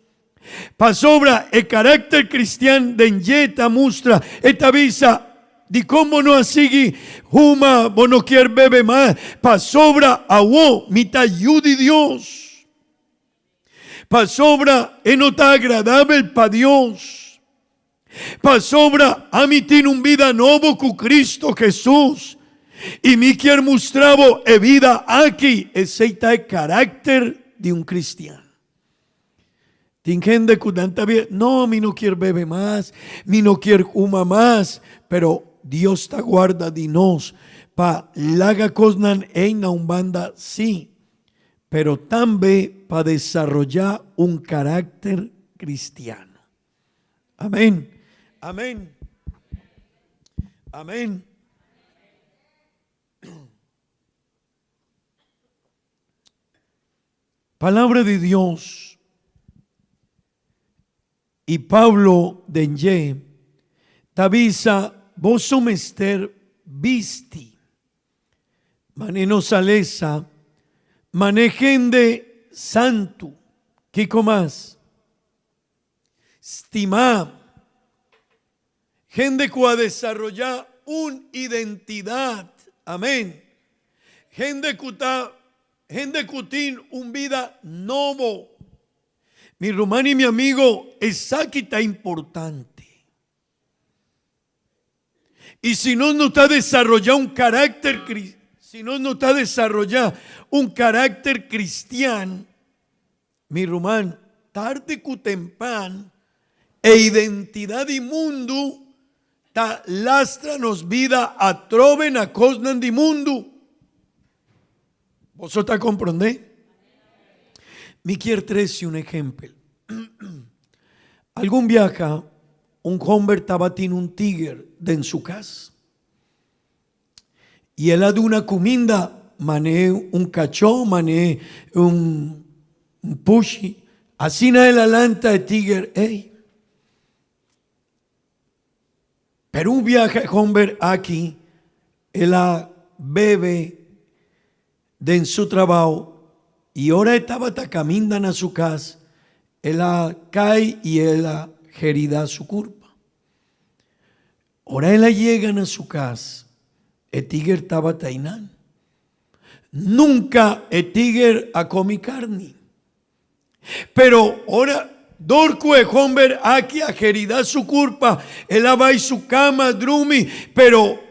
Pa sobra, el carácter cristiano de enjeta mustra, esta avisa. Di cómo no así, huma, vos no quieres beber más. Pa sobra, awo, mi te ayude Dios. Pa sobra, no está agradable para Dios. Pa sobra, a mí tiene un vida nuevo con Cristo Jesús. Y mi quiere mostrar vida aquí. Ese está el carácter de un cristiano. Tiene gente que tanta vida, no, mi no quiere beber más, mi no quiere fumar más, pero Dios te guarda de nos. Pa laga cosnan en una banda, sí. Pero también para desarrollar un carácter cristiano. Amén. Amén. Amén. Palabra de Dios. Y Pablo de Enye, Tavisa, vos somester visti. Maneno salesa. Manejen de santo. ¿Qué más? Estima. Gente que va a desarrollar una identidad. Amén. Gente que tiene una vida nueva. Mi hermano y mi amigo, esa que está importante. Y si no está desarrollado un carácter cristiano, si no está desarrollado un carácter cristiano, mi hermano, tarde que temprano, e identidad y mundo, ta lastra nos vida a troven a cosnan di mundo. ¿Vosotros comprendéis? Me quiero traer un ejemplo. Algún viaja, un hombre estaba teniendo un tigre en su casa. Y él de una comida, mané un cachorro, mané un pushi. Así na él alanta el tigre, hey. Pero un viaje hombre aquí, él bebe de su trabajo y ahora estaba caminando a su casa, él cae y él herida su culpa. Ahora él llega a su casa. El tigre estaba tainán. Nunca el tigre ha comido carne. Pero ahora, dorco el hombre aquí a herida su culpa. Él va a su cama, drumi. Pero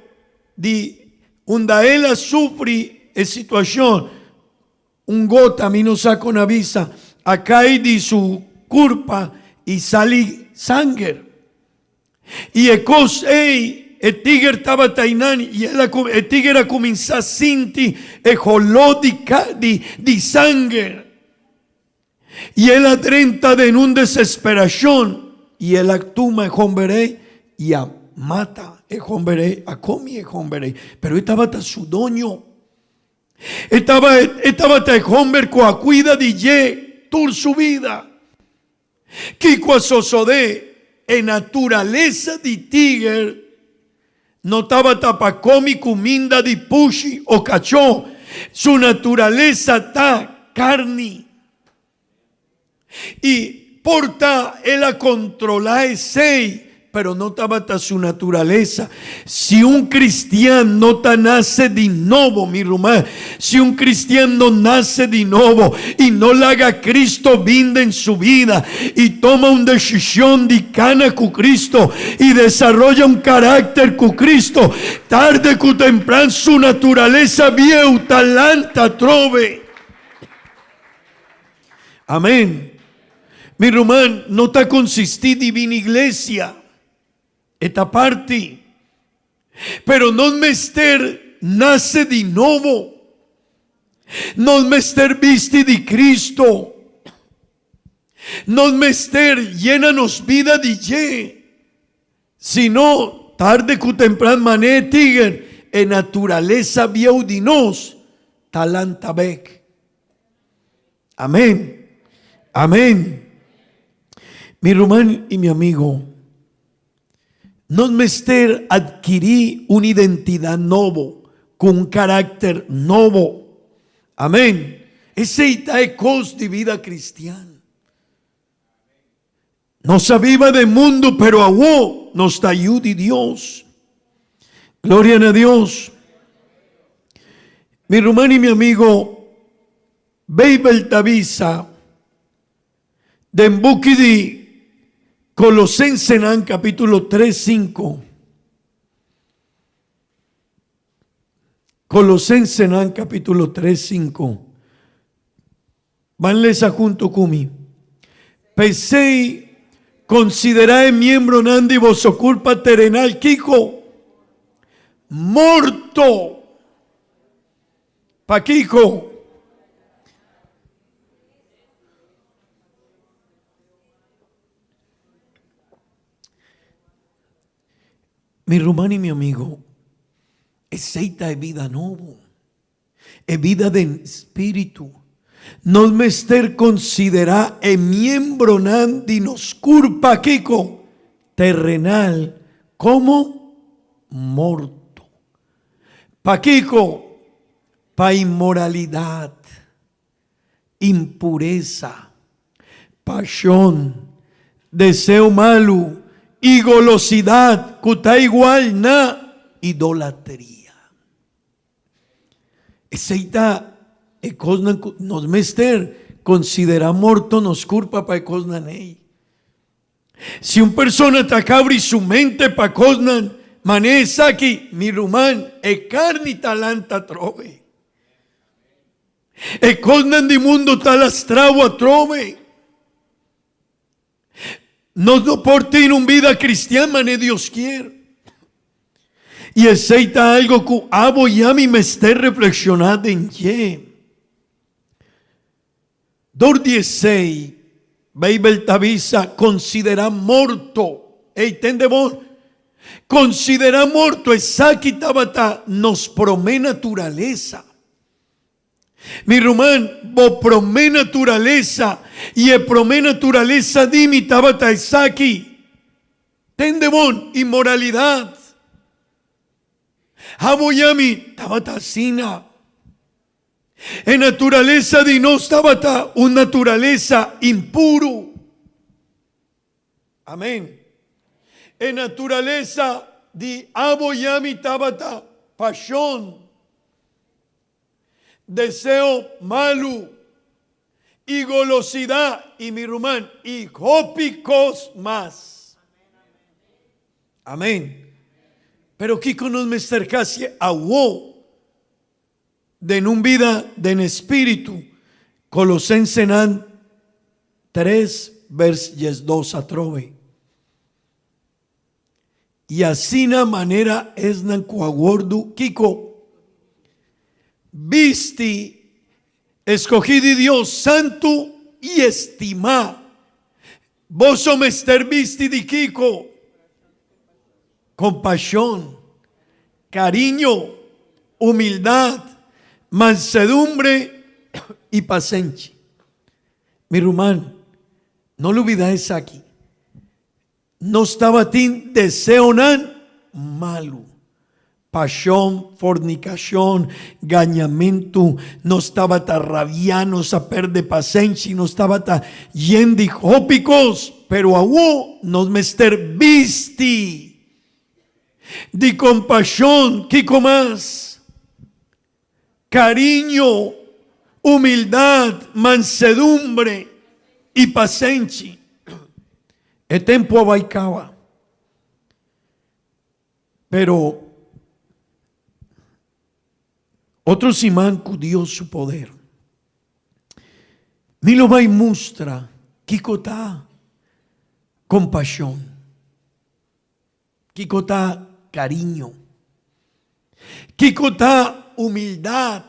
di Onda ela sofre a situação, gota mi non sa con avisa, a cai di su curpa e sali sangue. E cos ei, e tigre estava tainani, e e tigre cominciò a sentir e rolò di sangue. E ela drenta de un desesperação, e ela toma e homberei, e a mata e homberei, a come e homberei. Pero estava ta su doño. Estava te homber com a cuida de je tur su vida. Que com sosode e natureza de tigre não estava tapa come comida de puxi o cachorro. Su natureza tá carne. E porta ela controlar sei, pero no estaba su naturaleza. Si un cristiano no nace de nuevo, mi hermano, si un cristiano nace de nuevo y no le haga Cristo vinda en su vida y toma una decisión de cana con Cristo y desarrolla un carácter con Cristo, tarde o temprano su naturaleza viejo talanta trove. Amén. Mi hermano, no está consistido en iglesia. Esta parte, pero non mester nace de nuevo, non mester viste de Cristo, non mester llenanos vida de ye, sino tarde que temprano mané tiger e naturaleza viejo de nos talanta bec. Amén, amén. Mi hermano y mi amigo, no mester adquirir una identidad nueva, con un carácter nuevo. Amén. Ese es cosa de vida cristiana. No se viva del mundo, pero a vos nos ayude Dios. Gloria a Dios. Mi hermano y mi amigo, Bibel Tavisa, de Embuki de Colosenses capítulo 3, 5. Colosenses capítulo 3, 5. Vanles junto conmigo. Pensei, considerai miembro nandi vosso culpa terrenal, Kiko, morto. Pa Kiko. Mi hermano y mi amigo, aceita es vida nuevo, es vida de espíritu. No me esté considerar el miembro nandi nos culpa Kiko terrenal como morto. Pa Kiko, pa inmoralidad, impureza, pasión, deseo malo y golosidad, que está igual na idolatría. Esa es cosa nos mester considera morto nos culpa para cosa nei. Si un persona te cabri su mente para cosa mané aquí mi rumán e carne talanta trove. E cosa di mundo talastravo a trove. No soporte en una vida cristiana, ni Dios quiere. Y aceita algo que abo ya mi me esté reflexionando en ye. 2:16, Bibel Tavisa, considera morto. Entendemos, considera morto, esa tabata nos promé naturaleza. Mi román, bo promé naturaleza y el promé naturaleza di mi tabata esaki. Tendemon, inmoralidad. Haboyami, tabata sina. En naturaleza di nos tabata, un naturaleza impuro. Amén. En naturaleza di aboyami tabata, pasión. Deseo malo y golosidad y mi rumán y cópicos más. Amén. Pero Kiko nos me acercase a vos de un vida de espíritu. Colosenses 3, versos 2 a 3. Y así na manera es nan coaguardo Kiko. Visti, escogí de Dios santo y estimá. Vos somester visti de Kiko. Compasión, cariño, humildad, mansedumbre y paciencia. Mi hermano, no lo olvides aquí. No estaba tin deseo nan malo. Pasión, fornicación, gañamento, no estaba tan rabiano, a perder paciencia, no estaba tan yendijópicos, pero aún nos mester visti. De compasión, ¿qué más? Cariño, humildad, mansedumbre y paciencia. El tiempo abaicaba. Pero otros imán Dios su poder. Milo vai mustra kikota compasión. Kikota cariño. Kikota humildad.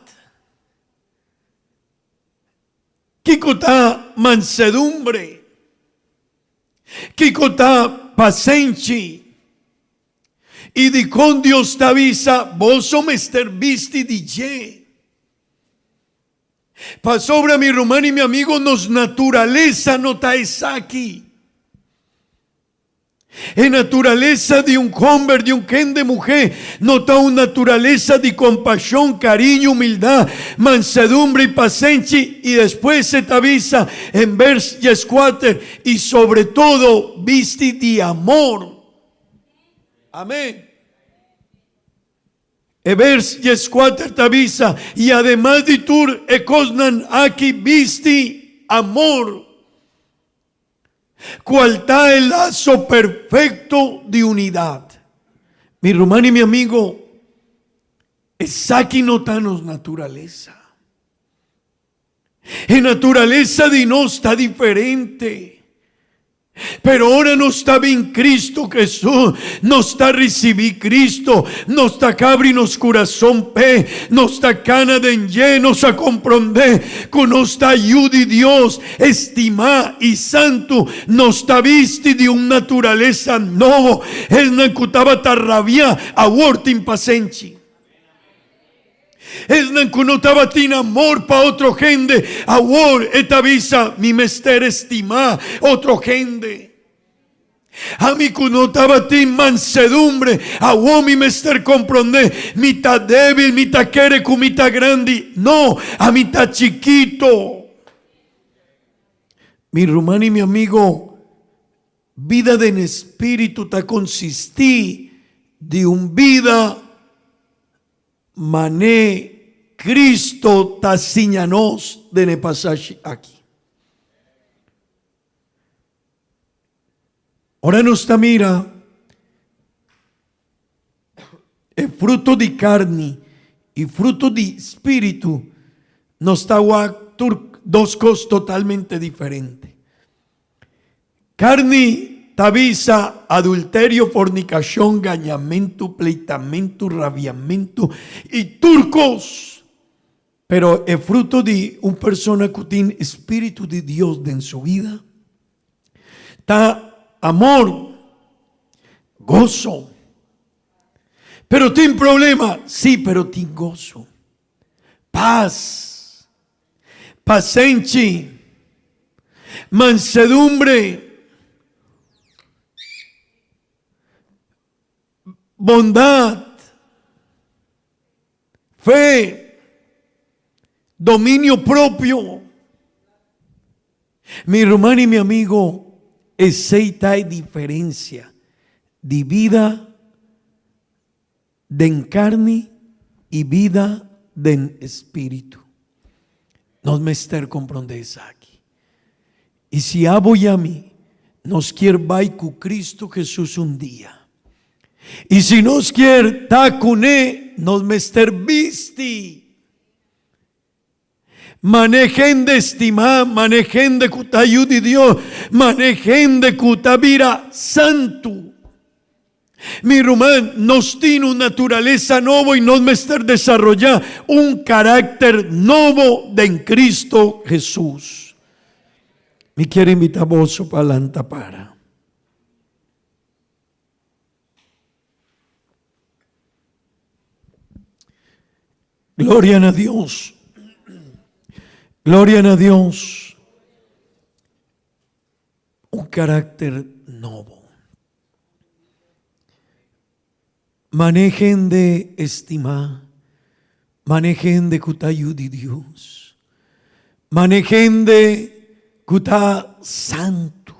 Kikota mansedumbre. Kikota paciencia. Y di con Dios te avisa, vos somester visti DJ. Pa sobre mi hermano y mi amigo, nos naturaleza no está aquí. En naturaleza de un hombre, de un ken de mujer, no está una naturaleza de compasión, cariño, humildad, mansedumbre y paciencia. Y después se te avisa en versos 4, y sobre todo visti de amor. Amén. En versos 4 te avisa, y además de tur ecosnan aquí visti amor. Cual está el lazo perfecto de unidad. Mi hermano y mi amigo, es aquí no está nos naturaleza. En naturaleza de no está diferente. Pero ahora no está bien Cristo Jesús, no está recibir Cristo, no está cabri nos corazón pe, no está cana de lleno a comprender, con no está ayuda de Dios, estima y santo, no está visti de una naturaleza nuevo, él no encutaba tarrabia, aborta impaciencia. Es no notaba tin amor pa otro gente. Ahora esta visa mi mester estima otro gente. A mi notaba tin mansedumbre. Ahora mi mester comprende. Mitad débil, mitad quiere con mitad grande. No, a mitad chiquito. Mi hermano y mi amigo, vida de en espíritu ta consistí de un vida mané Cristo taciñanos de ne pasaje aquí. Ahora nos está mira el fruto de carne y fruto de espíritu nos está dos cosas totalmente diferentes. Carne avisa adulterio, fornicación, gañamento, pleitamento, rabiamento y turcos. Pero el fruto de una persona que tiene espíritu de Dios en su vida está amor, gozo. Pero tiene problema, sí, pero tiene gozo, paz, paciencia, mansedumbre, bondad, fe, dominio propio. Mi hermano y mi amigo, esa hay diferencia de vida de carne y vida de espíritu. Nos mester comprender aquí. Y si abo y a mí nos quiere vai con Cristo Jesús un día. Y si nos quiere ta con él, nos mester visti. Manejen de estima, manejen de kutayudi Dios, manejen de kutabira santo. Mi román nos tiene una naturaleza nueva y nos mester desarrollar un carácter nuevo de en Cristo Jesús. Me quiero invitar a vos para la para. Gloria a Dios. Gloria a Dios. Un carácter nuevo. Manejen de estimar, manejen de kutayudi Dios, manejen de kuta santo.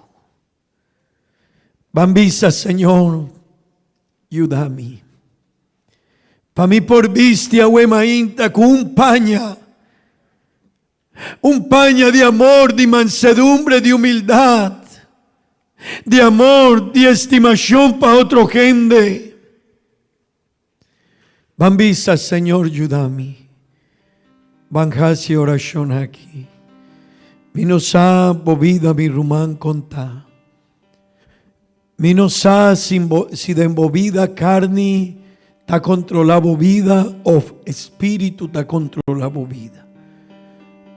Bambisa, Señor, ayúdame. Pa' mí por vistia huemainta con un paña de amor, de mansedumbre, de humildad, de amor, de estimación para otro gente. Bambisa, Señor, ayúdame. Banjasi oración aquí. Minosa bovida mi rumán conta. Minosa si de embovida carne ta controlado vida o espíritu ta controlado vida.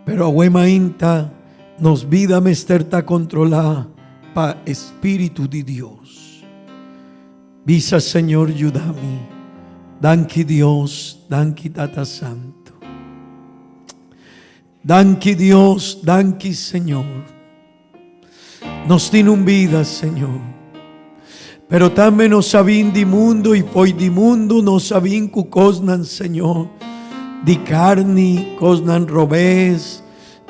Pero ahuema inta nos vida mester ta controlada pa espíritu de Dios. Visa, Señor, ayúdame. Danki Dios, danki Tata Santo. Danki Dios, danki Señor. Nos tiene un vida, Señor. Pero también nos sabín di mundo y poi di mundo nos sabín cu cosnan, Señor. Di carni, cosnan robés,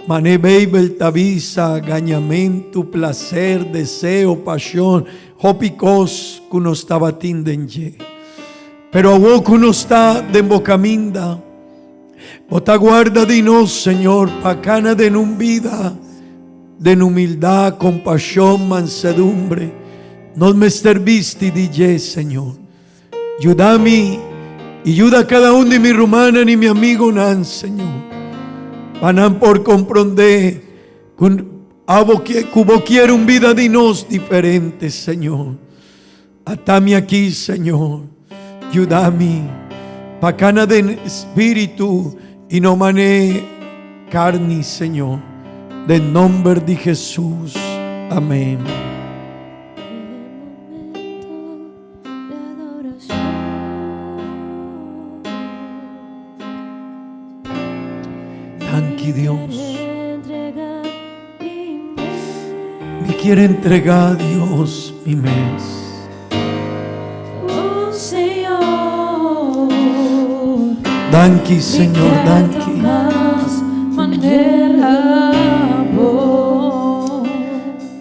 mané beibel tabisa, gañamento, placer, deseo, pasión, hopicos cu nos tabatín denye. Pero a vos que no está de embocaminda, bota guarda de nos, Señor, pacana de nun vida, de humildad, compasión, mansedumbre, nos me serviste DJ, Señor. Ayúdame y ayuda a cada uno de mi rumana ni mi amigo nan, Señor. Panan por comprender que vos quiere un vida de nos diferente, Señor. Atame aquí, Señor. Ayúdame, pacana de espíritu y no mané carne, Señor. En nombre de Jesús. Amén. Tanque Dios. Me quiere entregar Dios mi mes. Danki, Señor, danki.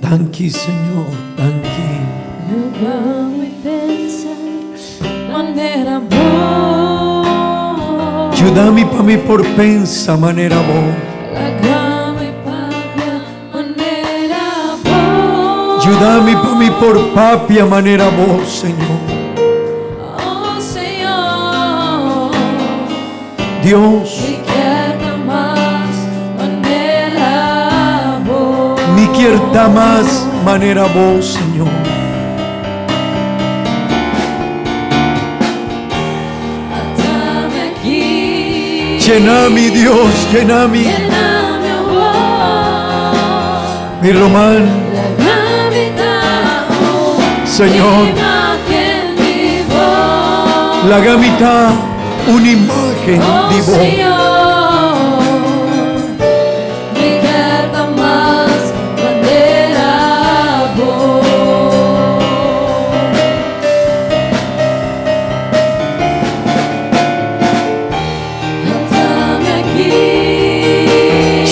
Danki, Señor, danki. Ayúdame para mí por pensa manera vos. Ayúdame para mí por papia manera vos, Señor. Dios, mi quiera más manera vos, Señor. Llena mi Dios, llena mi román, Señor. La gamita, una imagen de vos.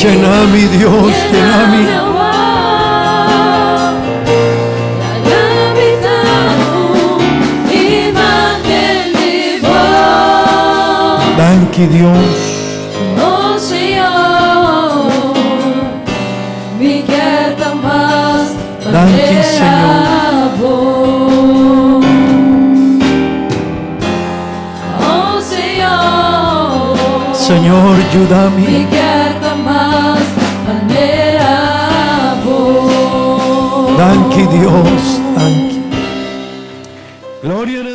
Llena mi Dios, llena mi. Danke Dios.
Oh Señor, me queda más.
Danke Señor.
Oh Señor,
Señor, ayúdame.
me queda más, palmera voy.
Danke Dios, danke. Gloria